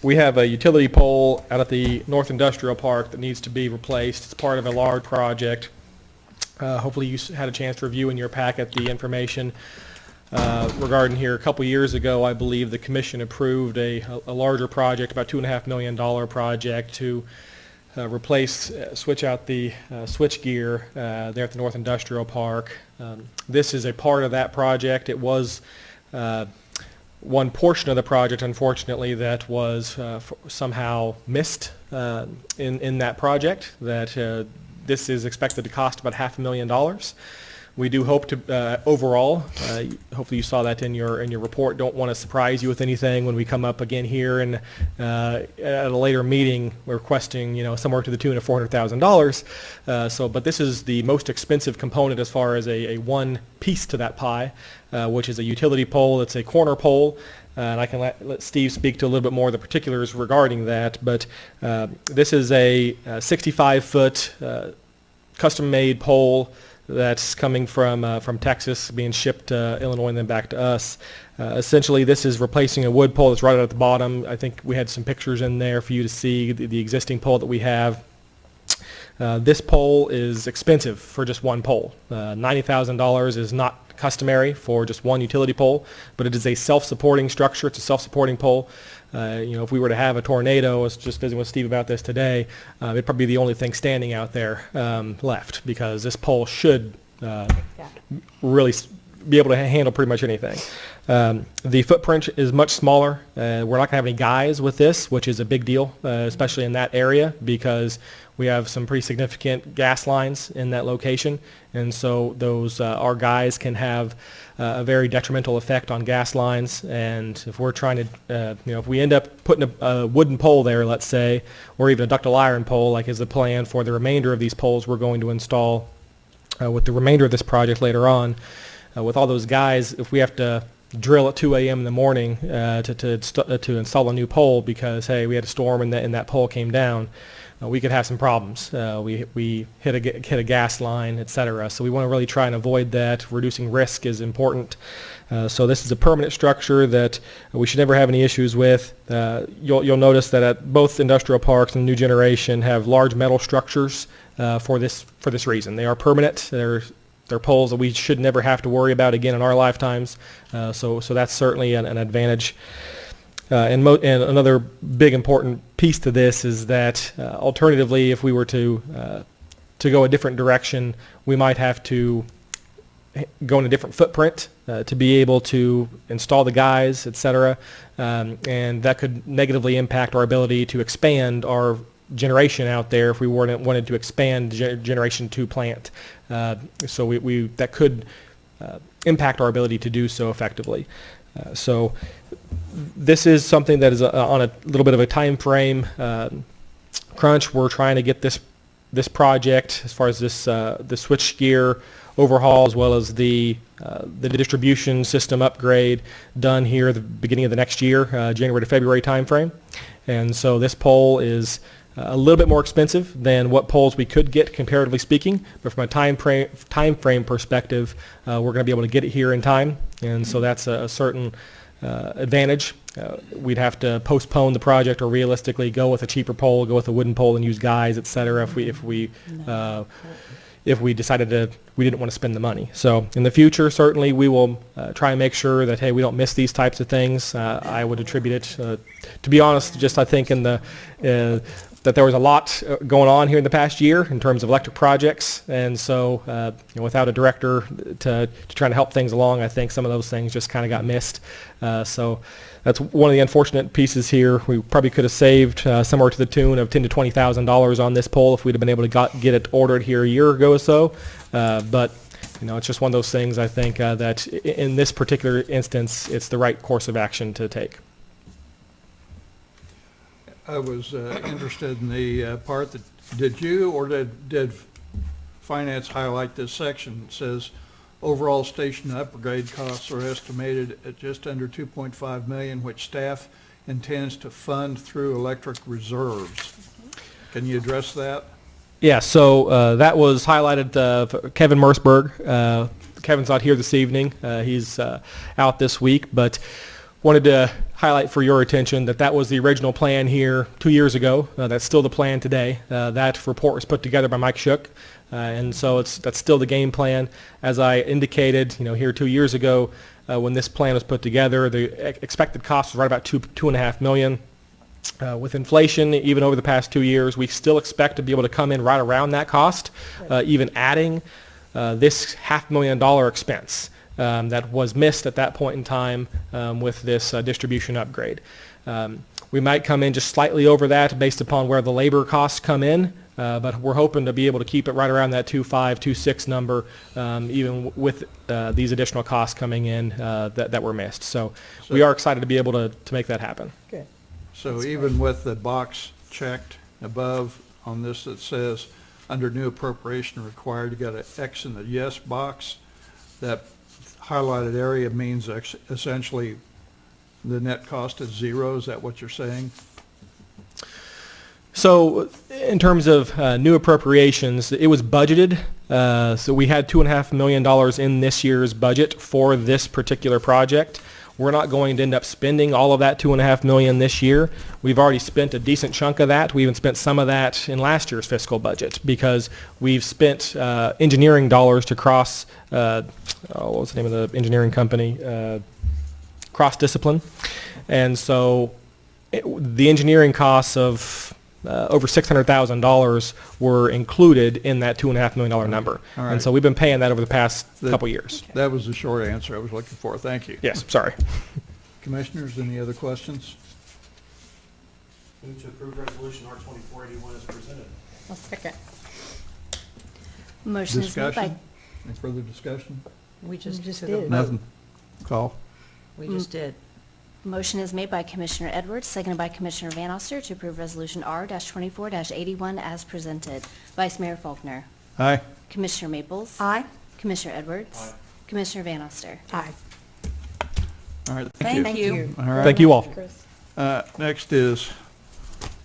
Speaker 16: we have a utility pole out at the North Industrial Park that needs to be replaced. It's part of a large project. Hopefully you had a chance to review in your packet the information regarding here. A couple years ago, I believe the commission approved a larger project, about $2.5 million project to replace, switch out the switch gear there at the North Industrial Park. This is a part of that project. It was one portion of the project, unfortunately, that was somehow missed in that project. That this is expected to cost about $500,000. We do hope to overall. Hopefully, you saw that in your report. Don't want to surprise you with anything when we come up again here and at a later meeting, we're requesting somewhere to the tune of $400,000. But this is the most expensive component as far as a one piece to that pie, which is a utility pole. It's a corner pole. And I can let Steve speak to a little bit more of the particulars regarding that. But this is a 65-foot custom-made pole that's coming from Texas, being shipped to Illinois and then back to us. Essentially, this is replacing a wood pole that's right at the bottom. I think we had some pictures in there for you to see the existing pole that we have. This pole is expensive for just one pole. $90,000 is not customary for just one utility pole, but it is a self-supporting structure. It's a self-supporting pole. If we were to have a tornado, I was just visiting with Steve about this today, it'd probably be the only thing standing out there left, because this pole should really be able to handle pretty much anything. The footprint is much smaller. We're not going to have any guys with this, which is a big deal, especially in that area, because we have some pretty significant gas lines in that location, and so those our guys can have a very detrimental effect on gas lines. And if we're trying to, if we end up putting a wooden pole there, let's say, or even a ductile iron pole, like is the plan for the remainder of these poles we're going to install with the remainder of this project later on, with all those guys, if we have to drill at 2 a.m. in the morning to install a new pole because, hey, we had a storm and that pole came down, we could have some problems. We hit a gas line, etc. So we want to really try and avoid that. Reducing risk is important. So this is a permanent structure that we should never have any issues with. You'll notice that at both industrial parks and New Generation have large metal structures for this reason. They are permanent. They're poles that we should never have to worry about again in our lifetimes. So that's certainly an advantage. And another big important piece to this is that alternatively, if we were to go a different direction, we might have to go in a different footprint to be able to install the guys, etc. And that could negatively impact our ability to expand our generation out there if we wanted to expand Generation 2 plant. So that could impact our ability to do so effectively. So this is something that is on a little bit of a time frame crunch. We're trying to get this project, as far as this the switch gear overhaul, as well as the distribution system upgrade, done here at the beginning of the next year, January to February time frame. And so this pole is a little bit more expensive than what poles we could get, comparatively speaking, but from a time frame perspective, we're going to be able to get it here in time, and so that's a certain advantage. We'd have to postpone the project or realistically go with a cheaper pole, go with a wooden pole and use guys, etc. If we decided we didn't want to spend the money. So in the future, certainly we will try and make sure that, hey, we don't miss these types of things. I would attribute it, to be honest, just I think that there was a lot going on here in the past year in terms of electric projects, and so without a director to try to help things along, I think some of those things just kind of got missed. So that's one of the unfortunate pieces here. We probably could have saved somewhere to the tune of $10,000 to $20,000 on this pole if we'd have been able to get it ordered here a year ago or so. But it's just one of those things. I think that in this particular instance, it's the right course of action to take.
Speaker 4: I was interested in the part that, did you or did Finance highlight this section? It says overall station upgrade costs are estimated at just under $2.5 million, which staff intends to fund through electric reserves. Can you address that?
Speaker 16: Yeah, so that was highlighted for Kevin Merceberg. Kevin's not here this evening. He's out this week, but wanted to highlight for your attention that that was the original plan here 2 years ago. That's still the plan today. That report was put together by Mike Shook, and so that's still the game plan. As I indicated, here 2 years ago, when this plan was put together, the expected cost was right about $2.5 million. With inflation, even over the past 2 years, we still expect to be able to come in right around that cost, even adding this $500,000 expense that was missed at that point in time with this distribution upgrade. We might come in just slightly over that based upon where the labor costs come in, but we're hoping to be able to keep it right around that 2.5, 2.6 number, even with these additional costs coming in that were missed. So we are excited to be able to make that happen.
Speaker 7: Good.
Speaker 4: So even with the box checked above on this that says, under new appropriation required, you got an X in the yes box, that highlighted area means essentially the net cost is zero. Is that what you're saying?
Speaker 16: So in terms of new appropriations, it was budgeted. So we had $2.5 million in this year's budget for this particular project. We're not going to end up spending all of that $2.5 million this year. We've already spent a decent chunk of that. We even spent some of that in last year's fiscal budget because we've spent engineering dollars to cross, what was the name of the engineering company? Cross Discipline. And so the engineering costs of over $600,000 were included in that $2.5 million number.
Speaker 4: All right.
Speaker 16: And so we've been paying that over the past couple years.
Speaker 4: That was the short answer I was looking for. Thank you.
Speaker 16: Yes, sorry.
Speaker 4: Commissioners, any other questions?
Speaker 15: Move to approve resolution R2481 as presented.
Speaker 7: I'll second.
Speaker 5: Motion is made by,
Speaker 4: Discussion? Any further discussion?
Speaker 8: We just
Speaker 7: just
Speaker 8: took a
Speaker 7: did.
Speaker 8: vote.
Speaker 4: Nothing. Call.
Speaker 8: We just did.
Speaker 5: motion is made by Commissioner Edwards, seconded by Commissioner Van Oster to approve Resolution R-24-81 as presented. Vice Mayor Faulkner.
Speaker 4: Aye.
Speaker 5: Commissioner Maples.
Speaker 7: Aye.
Speaker 5: Commissioner Edwards. Commissioner Van Oster.
Speaker 7: Aye.
Speaker 4: All right, thank you.
Speaker 8: Thank you.
Speaker 4: All right.
Speaker 16: Thank you all.
Speaker 7: Chris.
Speaker 4: Next is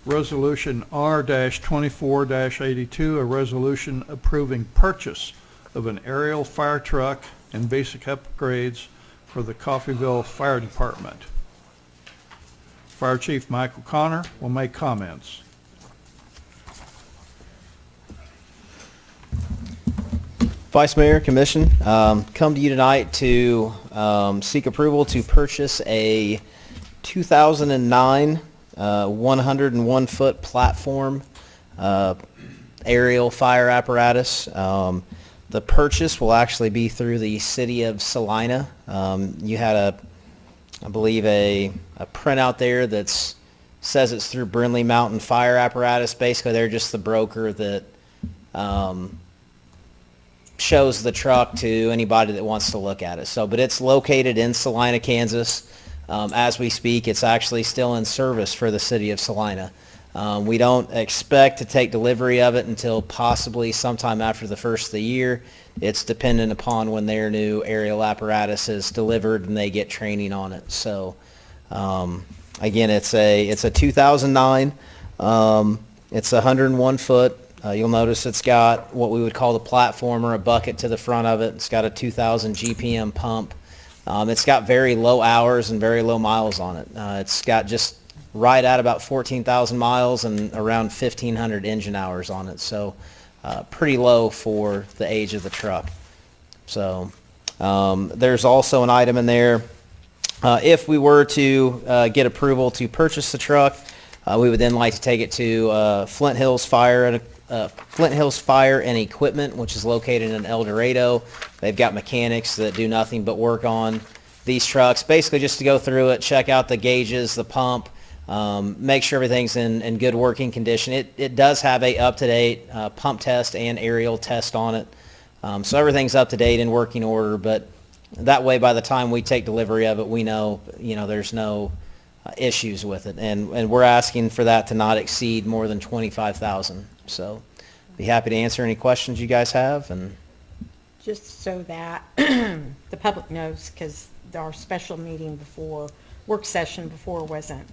Speaker 4: Resolution R-24-82, a resolution approving purchase of an aerial fire truck and basic upgrades for the Coffeyville Fire Department. Fire Chief Michael Connor will make comments.
Speaker 1: Vice Mayor, Commission, come to you tonight to seek approval to purchase a 2009 101-foot platform aerial fire apparatus. The purchase will actually be through the city of Salina. You had I believe a printout there that says it's through Brindley Mountain Fire Apparatus. Basically, they're just the broker that shows the truck to anybody that wants to look at it. So, but it's located in Salina, Kansas. As we speak, it's actually still in service for the city of Salina. We don't expect to take delivery of it until possibly sometime after the first of the year. It's dependent upon when their new aerial apparatus is delivered and they get training on it. So, again, it's a 2009. It's 101 foot. You'll notice it's got what we would call the platformer, a bucket to the front of it. It's got a 2,000 GPM pump. It's got very low hours and very low miles on it. It's got just right at about 14,000 miles and around 1,500 engine hours on it. So pretty low for the age of the truck. So there's also an item in there. If we were to get approval to purchase the truck, we would then like to take it to Flint Hills Fire and Equipment, which is located in El Dorado. They've got mechanics that do nothing but work on these trucks, basically just to go through it, check out the gauges, the pump, make sure everything's in good working condition. It does have a up-to-date pump test and aerial test on it. So everything's up to date in working order, but that way by the time we take delivery of it, we know, there's no issues with it. And we're asking for that to not exceed more than $25,000. So be happy to answer any questions you guys have. And
Speaker 7: Just so that the public knows, because our special meeting before, work session before wasn't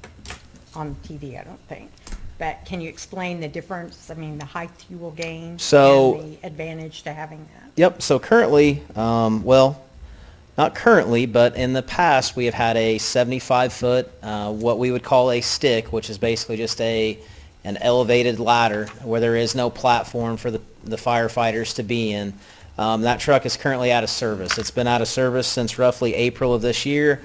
Speaker 7: on TV, I don't think. But can you explain the difference? I mean, the height you will gain
Speaker 1: So-
Speaker 7: and the advantage to having that?
Speaker 1: Yep. So currently, not not currently, but in the past, we have had a 75-foot, what we would call a stick, which is basically just an elevated ladder where there is no platform for the firefighters to be in. That truck is currently out of service. It's been out of service since roughly April of this year.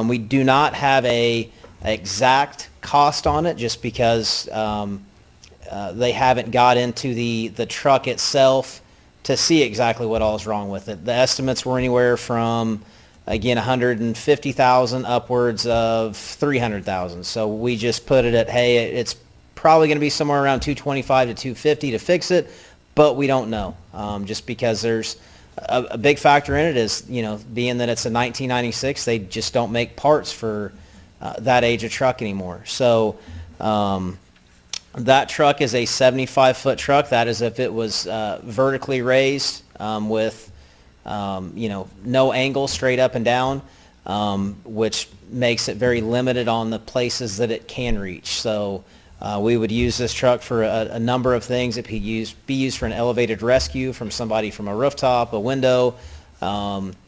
Speaker 1: We do not have a exact cost on it just because they haven't got into the truck itself to see exactly what all is wrong with it. The estimates were anywhere from, again, $150,000 upwards of $300,000. So we just put it at, hey, it's probably going to be somewhere around $225 to $250 to fix it, but we don't know. Just because there's a big factor in it is, being that it's a 1996, they just don't make parts for that age of truck anymore. So that truck is a 75-foot truck. That is if it was vertically raised with, no angle straight up and down, which makes it very limited on the places that it can reach. So we would use this truck for a number of things. It could be used for an elevated rescue from somebody from a rooftop, a window.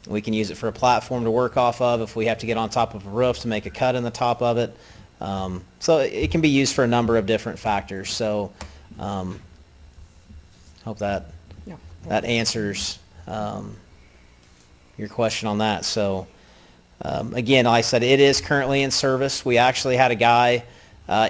Speaker 1: We can use it for a platform to work off of if we have to get on top of a roof to make a cut in the top of it. So it can be used for a number of different factors. So hope that answers your question on that. So again, like I said, it is currently in service. We actually had a guy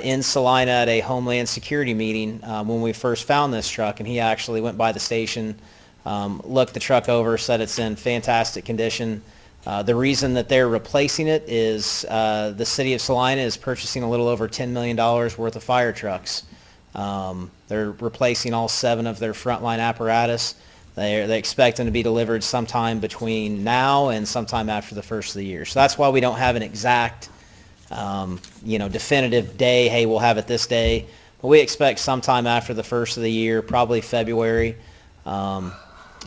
Speaker 1: in Salina at a Homeland Security meeting when we first found this truck, and he actually went by the station, looked the truck over, said it's in fantastic condition. The reason that they're replacing it is the city of Salina is purchasing a little over $10 million worth of fire trucks. They're replacing all 7 of their frontline apparatus. They expect them to be delivered sometime between now and sometime after the first of the year. So that's why we don't have an exact, definitive day, hey, we'll have it this day. But we expect sometime after the first of the year, probably February.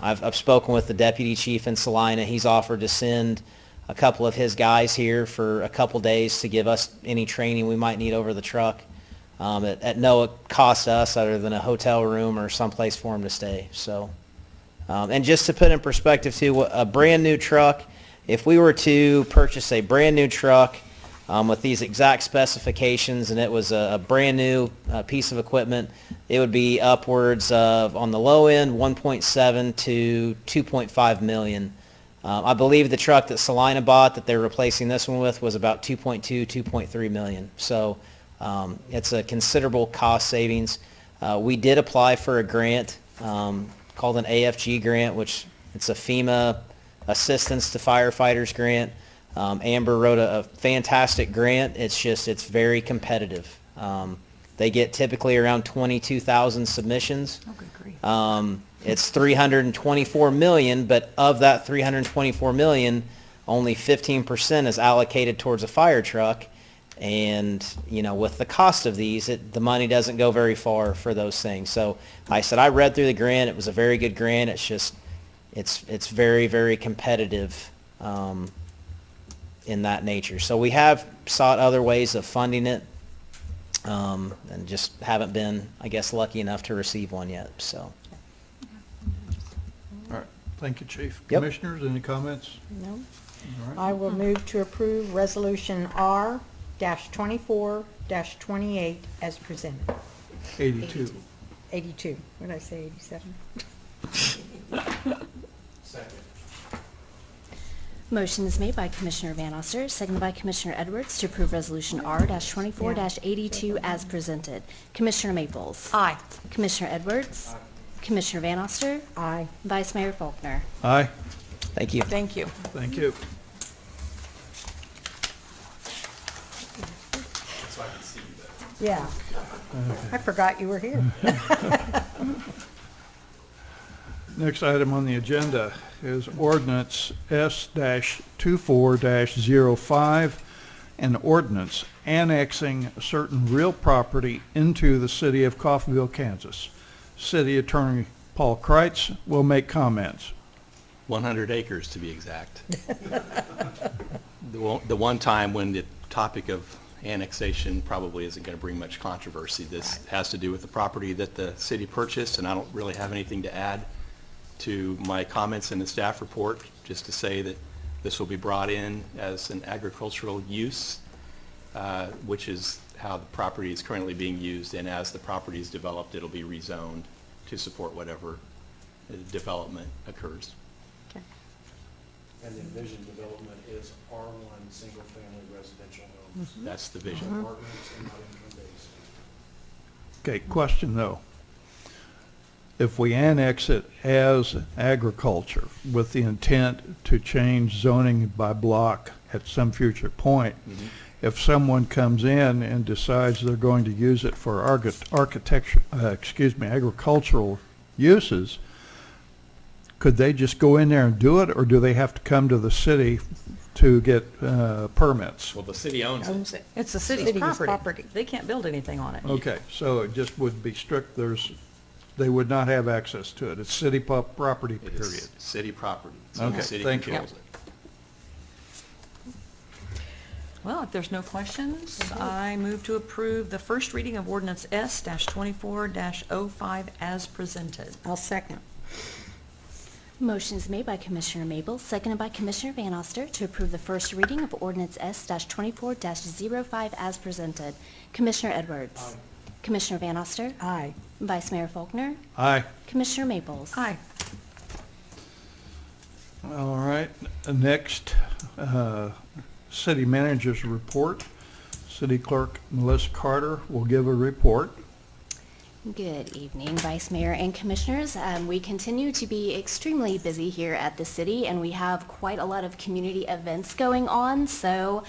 Speaker 1: I've spoken with the deputy chief in Salina. He's offered to send a couple of his guys here for a couple days to give us any training we might need over the truck at no cost to us other than a hotel room or someplace for him to stay. So, and just to put in perspective too, a brand new truck, if we were to purchase a brand new truck with these exact specifications and it was a brand new piece of equipment, it would be upwards of, on the low end, 1.7 to 2.5 million. I believe the truck that Salina bought that they're replacing this one with was about 2.2, 2.3 million. So it's a considerable cost savings. We did apply for a grant called an AFG grant, which it's a FEMA Assistance to Firefighters grant. Amber wrote a fantastic grant. It's very competitive. They get typically around 22,000 submissions.
Speaker 8: Oh, good grief.
Speaker 1: It's $324 million, but of that $324 million, only 15% is allocated towards a fire truck. And, with the cost of these, the money doesn't go very far for those things. So I said, I read through the grant. It was a very good grant. It's just, it's very, very competitive in that nature. So we have sought other ways of funding it. And just haven't been, I guess, lucky enough to receive one yet, so.
Speaker 4: All right, thank you, Chief.
Speaker 1: Yep.
Speaker 4: Commissioners, any comments?
Speaker 7: No?
Speaker 4: All right.
Speaker 7: I will move to approve Resolution R-24-28 as presented.
Speaker 4: 82.
Speaker 7: 82. What did I say, 87?
Speaker 5: Motion is made by Commissioner Van Oster, seconded by Commissioner Edwards to approve Resolution R-24-82 as presented. Commissioner Maples.
Speaker 7: Aye.
Speaker 5: Commissioner Edwards. Aye. Commissioner Van Oster.
Speaker 7: Aye.
Speaker 5: Vice Mayor Faulkner.
Speaker 4: Aye,
Speaker 1: Thank you.
Speaker 8: Thank you.
Speaker 4: thank you.
Speaker 7: Yeah. I forgot you were here.
Speaker 4: Next item on the agenda is ordinance S-24-05, an ordinance annexing certain real property into the city of Coffeyville, Kansas. City Attorney Paul Kreitz will make comments.
Speaker 17: 100 acres to be exact. The one time when the topic of annexation probably isn't going to bring much controversy. This has to do with the property that the city purchased, and I don't really have anything to add to my comments in the staff report, just to say that This will be brought in as an agricultural use, which is how the property is currently being used, and as the property is developed, it'll be rezoned to support whatever development occurs.
Speaker 15: And the envisioned development is R1 single-family residential homes.
Speaker 17: That's the vision.
Speaker 15: Apartments and not income-based.
Speaker 4: Okay, question though. If we annex it as agriculture with the intent to change zoning by block at some future point, if someone comes in and decides they're going to use it for agricultural uses, could they just go in there and do it, or do they have to come to the city to get permits?
Speaker 17: Well, the city owns it.
Speaker 8: It's the city's property. They can't build anything on it.
Speaker 4: Okay, so it just would be strict, they would not have access to it. It's city property,
Speaker 17: It
Speaker 4: period.
Speaker 17: is city property. So
Speaker 4: Okay,
Speaker 17: the city
Speaker 4: thank you.
Speaker 17: controls it.
Speaker 8: Well, if there's no questions, I move to approve the first reading of ordinance S-24-05 as presented.
Speaker 7: I'll second.
Speaker 5: Motion is made by Commissioner Maples, seconded by Commissioner Van Oster to approve the first reading of ordinance S-24-05 as presented. Commissioner Edwards.
Speaker 15: Aye.
Speaker 5: Commissioner Van Oster.
Speaker 7: Aye.
Speaker 5: Vice Mayor Faulkner.
Speaker 4: Aye.
Speaker 5: Commissioner Maples.
Speaker 8: Aye.
Speaker 4: All right, next, city manager's report. City Clerk Melissa Carter will give a report.
Speaker 5: Good evening, Vice Mayor and Commissioners. We continue to be extremely busy here at the city, and we have quite a lot of community events going on. So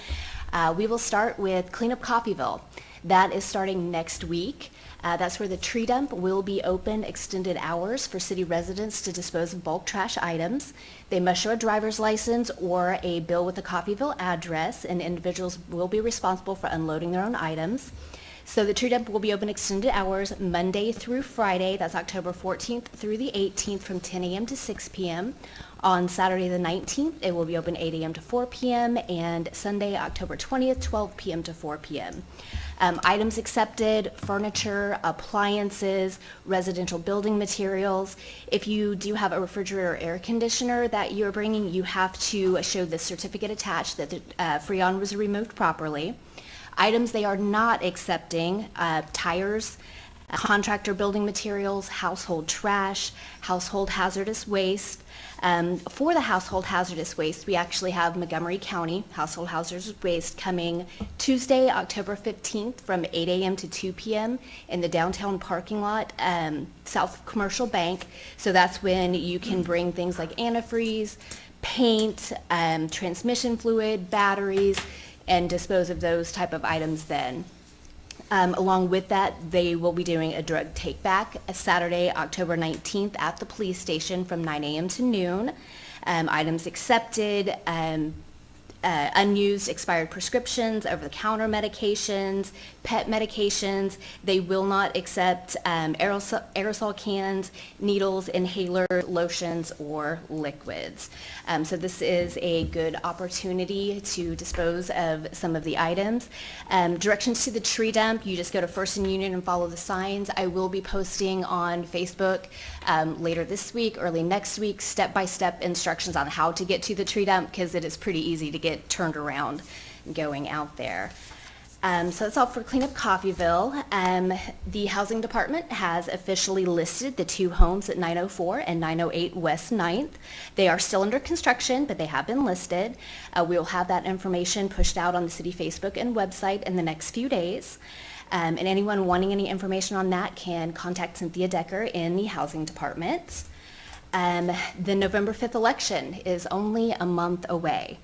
Speaker 5: we will start with Clean Up Coffeyville. That is starting next week. That's where the tree dump will be open extended hours for city residents to dispose of bulk trash items. They must show a driver's license or a bill with a Coffeyville address, and individuals will be responsible for unloading their own items. So the tree dump will be open extended hours Monday through Friday. That's October 14th through the 18th from 10 a.m. to 6 p.m. On Saturday the 19th, it will be open 8 a.m. to 4 p.m. and Sunday, October 20th, 12 p.m. to 4 p.m. Items accepted, furniture, appliances, residential building materials. If you do have a refrigerator or air conditioner that you're bringing, you have to show the certificate attached that the Freon was removed properly. Items they are not accepting, tires, contractor building materials, household trash, household hazardous waste. For the household hazardous waste, we actually have Montgomery County Household Hazardous Waste coming Tuesday, October 15th from 8 a.m. to 2 p.m. in the downtown parking lot, south of Commercial Bank. So that's when you can bring things like antifreeze, paint, transmission fluid, batteries, and dispose of those type of items then. Along with that, they will be doing a drug take-back Saturday, October 19th at the police station from 9 a.m. to noon. Items accepted, unused expired prescriptions, over-the-counter medications, pet medications. They will not accept aerosol cans, needles, inhaler, lotions, or liquids. So this is a good opportunity to dispose of some of the items. Directions to the tree dump, you just go to First and Union and follow the signs. I will be posting on Facebook later this week, early next week, step-by-step instructions on how to get to the tree dump, because it is pretty easy to get turned around going out there. So that's all for Clean Up Coffeyville. The Housing Department has officially listed the two homes at 904 and 908 West 9th. They are still under construction, but they have been listed. We will have that information pushed out on the city Facebook and website in the next few days. And anyone wanting any information on that can contact Cynthia Decker in the Housing Department. The November 5th election is only a month away.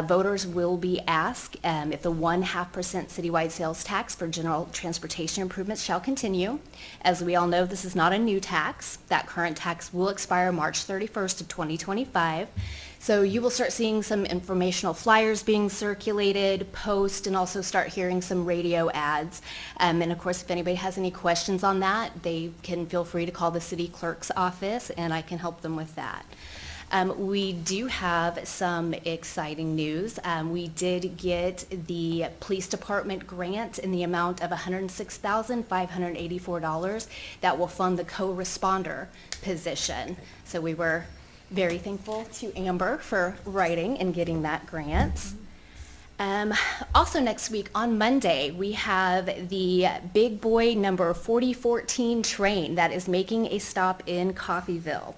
Speaker 5: Voters will be asked if the 0.5% citywide sales tax for general transportation improvements shall continue. As we all know, this is not a new tax. That current tax will expire March 31st of 2025. So you will start seeing some informational flyers being circulated, posts, and also start hearing some radio ads. And of course, if anybody has any questions on that, they can feel free to call the city clerk's office, and I can help them with that. We do have some exciting news. We did get the police department grant in the amount of $106,584 that will fund the co-responder position. So we were Very thankful to Amber for writing and getting that grant. Also next week on Monday, we have the Big Boy number 4014 train that is making a stop in Coffeyville.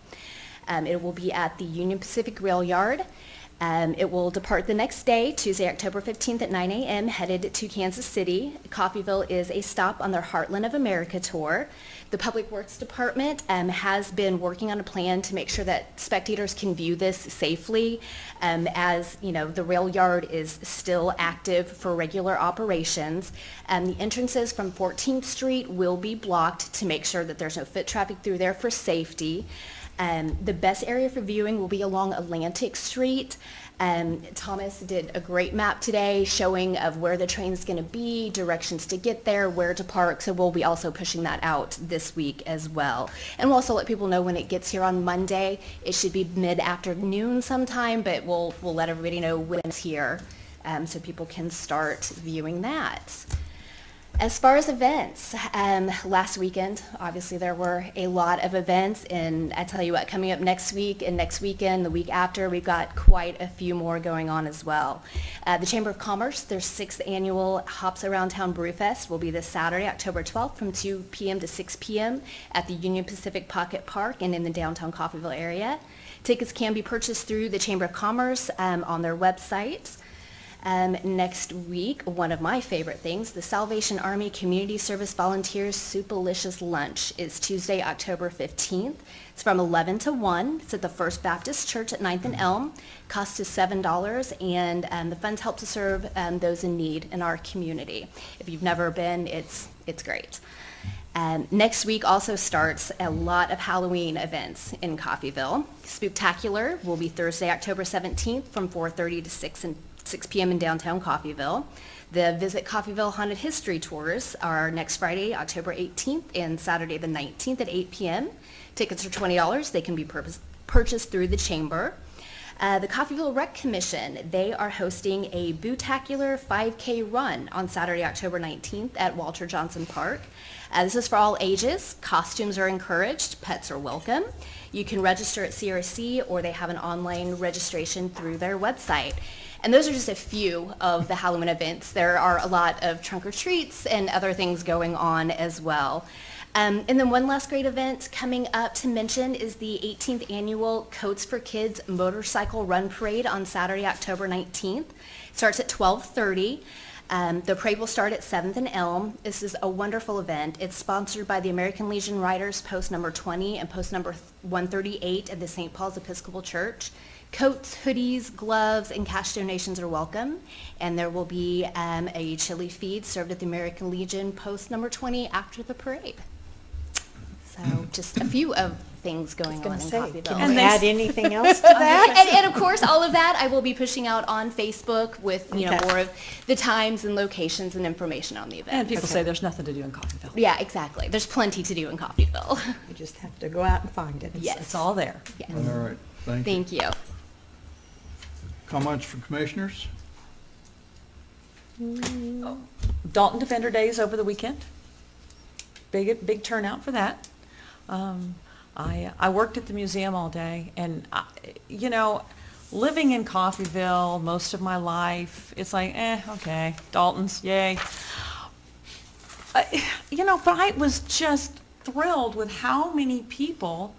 Speaker 5: It will be at the Union Pacific Rail Yard. It will depart the next day, Tuesday, October 15th at 9 a.m., headed to Kansas City. Coffeyville is a stop on their Heartland of America tour. The Public Works Department has been working on a plan to make sure that spectators can view this safely, as you know, the rail yard is still active for regular operations. The entrances from 14th Street will be blocked to make sure that there's no foot traffic through there for safety. The best area for viewing will be along Atlantic Street. Thomas did a great map today showing of where the train's going to be, directions to get there, where to park, so we'll be also pushing that out this week as well. And we'll also let people know when it gets here on Monday. It should be mid-afternoon sometime, but we'll let everybody know when it's here, so people can start viewing that. As far as events, last weekend, obviously there were a lot of events, and I tell you what, coming up next week and next weekend, the week after, we've got quite a few more going on as well. The Chamber of Commerce, their 6th annual Hops Around Town Brewfest will be this Saturday, October 12th from 2 p.m. to 6 p.m. at the Union Pacific Pocket Park and in the downtown Coffeyville area. Tickets can be purchased through the Chamber of Commerce on their website. Next week, one of my favorite things, the Salvation Army Community Service Volunteers Soupalicious Lunch is Tuesday, October 15th. It's from 11 to 1. It's at the First Baptist Church at 9th and Elm. Cost is $7, and the funds help to serve those in need in our community. If you've never been, it's great. Next week also starts a lot of Halloween events in Coffeyville. Spooktacular will be Thursday, October 17th from 4:30 to 6 p.m. in downtown Coffeyville. The Visit Coffeyville Haunted History Tours are next Friday, October 18th and Saturday the 19th at 8 p.m. Tickets are $20. They can be purchased through the Chamber. The Coffeyville Rec Commission, they are hosting a Bootacular 5K run on Saturday, October 19th at Walter Johnson Park. This is for all ages. Costumes are encouraged. Pets are welcome. You can register at CRC, or they have an online registration through their website. And those are just a few of the Halloween events. There are a lot of trunk or treats and other things going on as well. And then one last great event coming up to mention is the 18th annual Coats for Kids Motorcycle Run Parade on Saturday, October 19th. It starts at 12:30. The parade will start at 7th and Elm. This is a wonderful event. It's sponsored by the American Legion Riders, post number 20 and post number 138 at the St. Paul's Episcopal Church. Coats, hoodies, gloves, and cash donations are welcome. And there will be a chili feed served at the American Legion, post number 20 after the parade. So just a few of things going on in Coffeyville.
Speaker 7: Can you add anything else to that?
Speaker 5: And of course, all of that I will be pushing out on Facebook with more of the times and locations and information on the event.
Speaker 8: And people say there's nothing to do in Coffeyville.
Speaker 5: Yeah, exactly. There's plenty to do in Coffeyville.
Speaker 7: You just have to go out and find it.
Speaker 5: Yes.
Speaker 8: It's all there.
Speaker 5: Yes.
Speaker 4: All right, thank you.
Speaker 5: Thank you.
Speaker 4: Comments from commissioners?
Speaker 8: Dalton Defender Days over the weekend. Big turnout for that. I worked at the museum all day, and living in Coffeyville most of my life, it's like, okay, Dalton's, yay. But I was just thrilled with how many people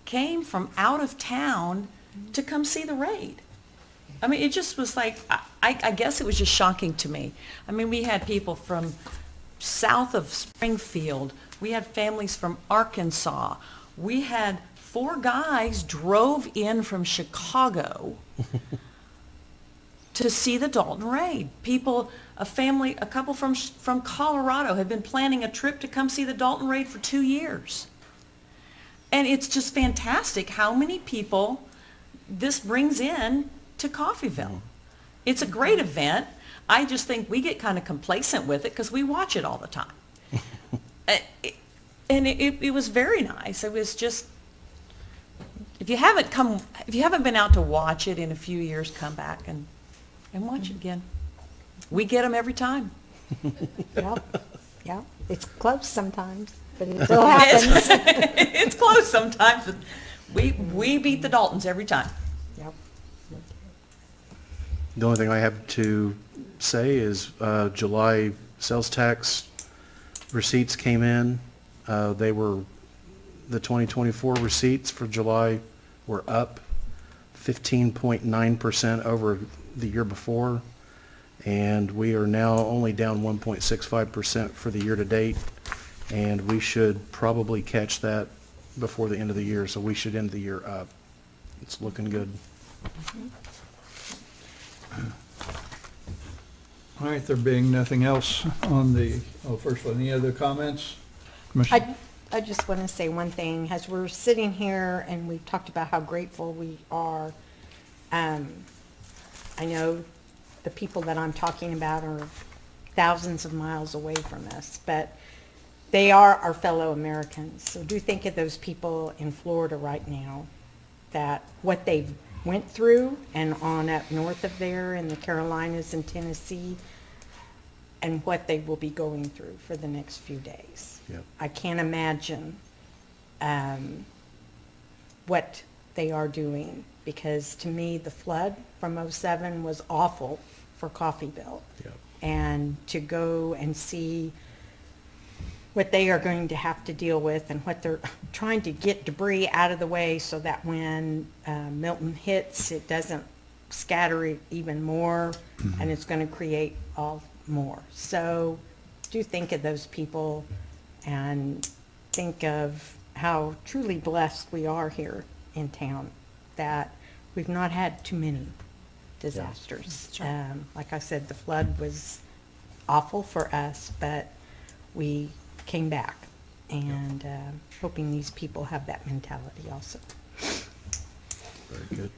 Speaker 8: came from out of town to come see the raid. I mean, it just was like, I guess it was just shocking to me. I mean, we had people from south of Springfield. We had families from Arkansas. We had 4 guys drove in from Chicago to see the Dalton raid. A couple from Colorado had been planning a trip to come see the Dalton raid for 2 years. And it's just fantastic how many people this brings in to Coffeyville. It's a great event. I just think we get kind of complacent with it because we watch it all the time. And it was very nice. It was just, if you haven't been out to watch it in a few years, come back and watch it again. We get them every time.
Speaker 7: Yeah. It's close sometimes, but it still happens.
Speaker 8: It's close sometimes, but We beat the Daltons every time.
Speaker 7: Yep.
Speaker 15: The only thing I have to say is July sales tax receipts came in. They were, the 2024 receipts for July were up 15.9% over the year before. And we are now only down 1.65% for the year to date. And we should probably catch that before the end of the year. So we should end the year up. It's looking good.
Speaker 4: All right, there being nothing else on the, first of all, any other comments? Commissioner?
Speaker 7: I just want to say one thing. As we're sitting here and we've talked about how grateful we are, I know the people that I'm talking about are thousands of miles away from us, but they are our fellow Americans. So do think of those people in Florida right now, that what they've went through and on up north of there in the Carolinas and Tennessee, and what they will be going through for the next few days.
Speaker 15: Yep.
Speaker 7: I can't imagine what they are doing, because to me, the flood from '07 was awful for Coffeyville.
Speaker 15: Yep.
Speaker 7: And to go and see what they are going to have to deal with and what they're trying to get debris out of the way so that when Milton hits, it doesn't scatter it even more, and it's going to create all more. So do think of those people and think of how truly blessed we are here in town, that we've not had too many disasters. Like I said, the flood was awful for us, but we came back, and hoping these people have that mentality also.
Speaker 15: Very good.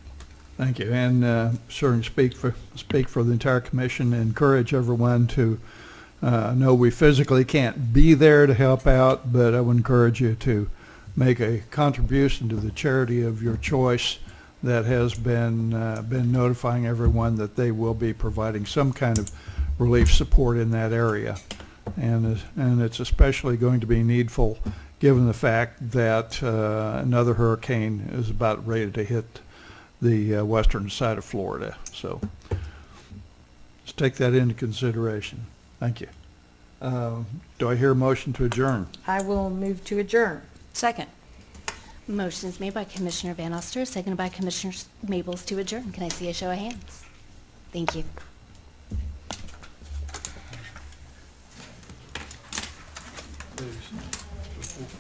Speaker 4: Thank you, and certainly speak for the entire commission, and encourage everyone to know we physically can't be there to help out, but I would encourage you to make a contribution to the charity of your choice that has been notifying everyone that they will be providing some kind of relief support in that area, and it's especially going to be needful given the fact that another hurricane is about ready to hit the western side of Florida. So let's take that into consideration. Thank you. Do I hear a motion to adjourn?
Speaker 7: I will move to adjourn.
Speaker 8: Second.
Speaker 5: Motion is made by Commissioner Van Oster, seconded by Commissioner Maples to adjourn. Can I see a show of hands? Thank you.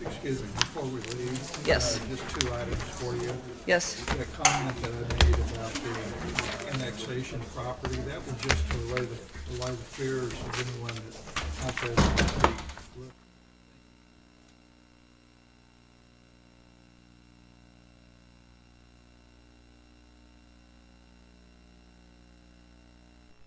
Speaker 4: Excuse me, before we leave.
Speaker 8: Yes.
Speaker 4: Just two items for you.
Speaker 8: Yes.
Speaker 4: The comment that I made about the annexation property, that was just to allay the fears of anyone that out there that might be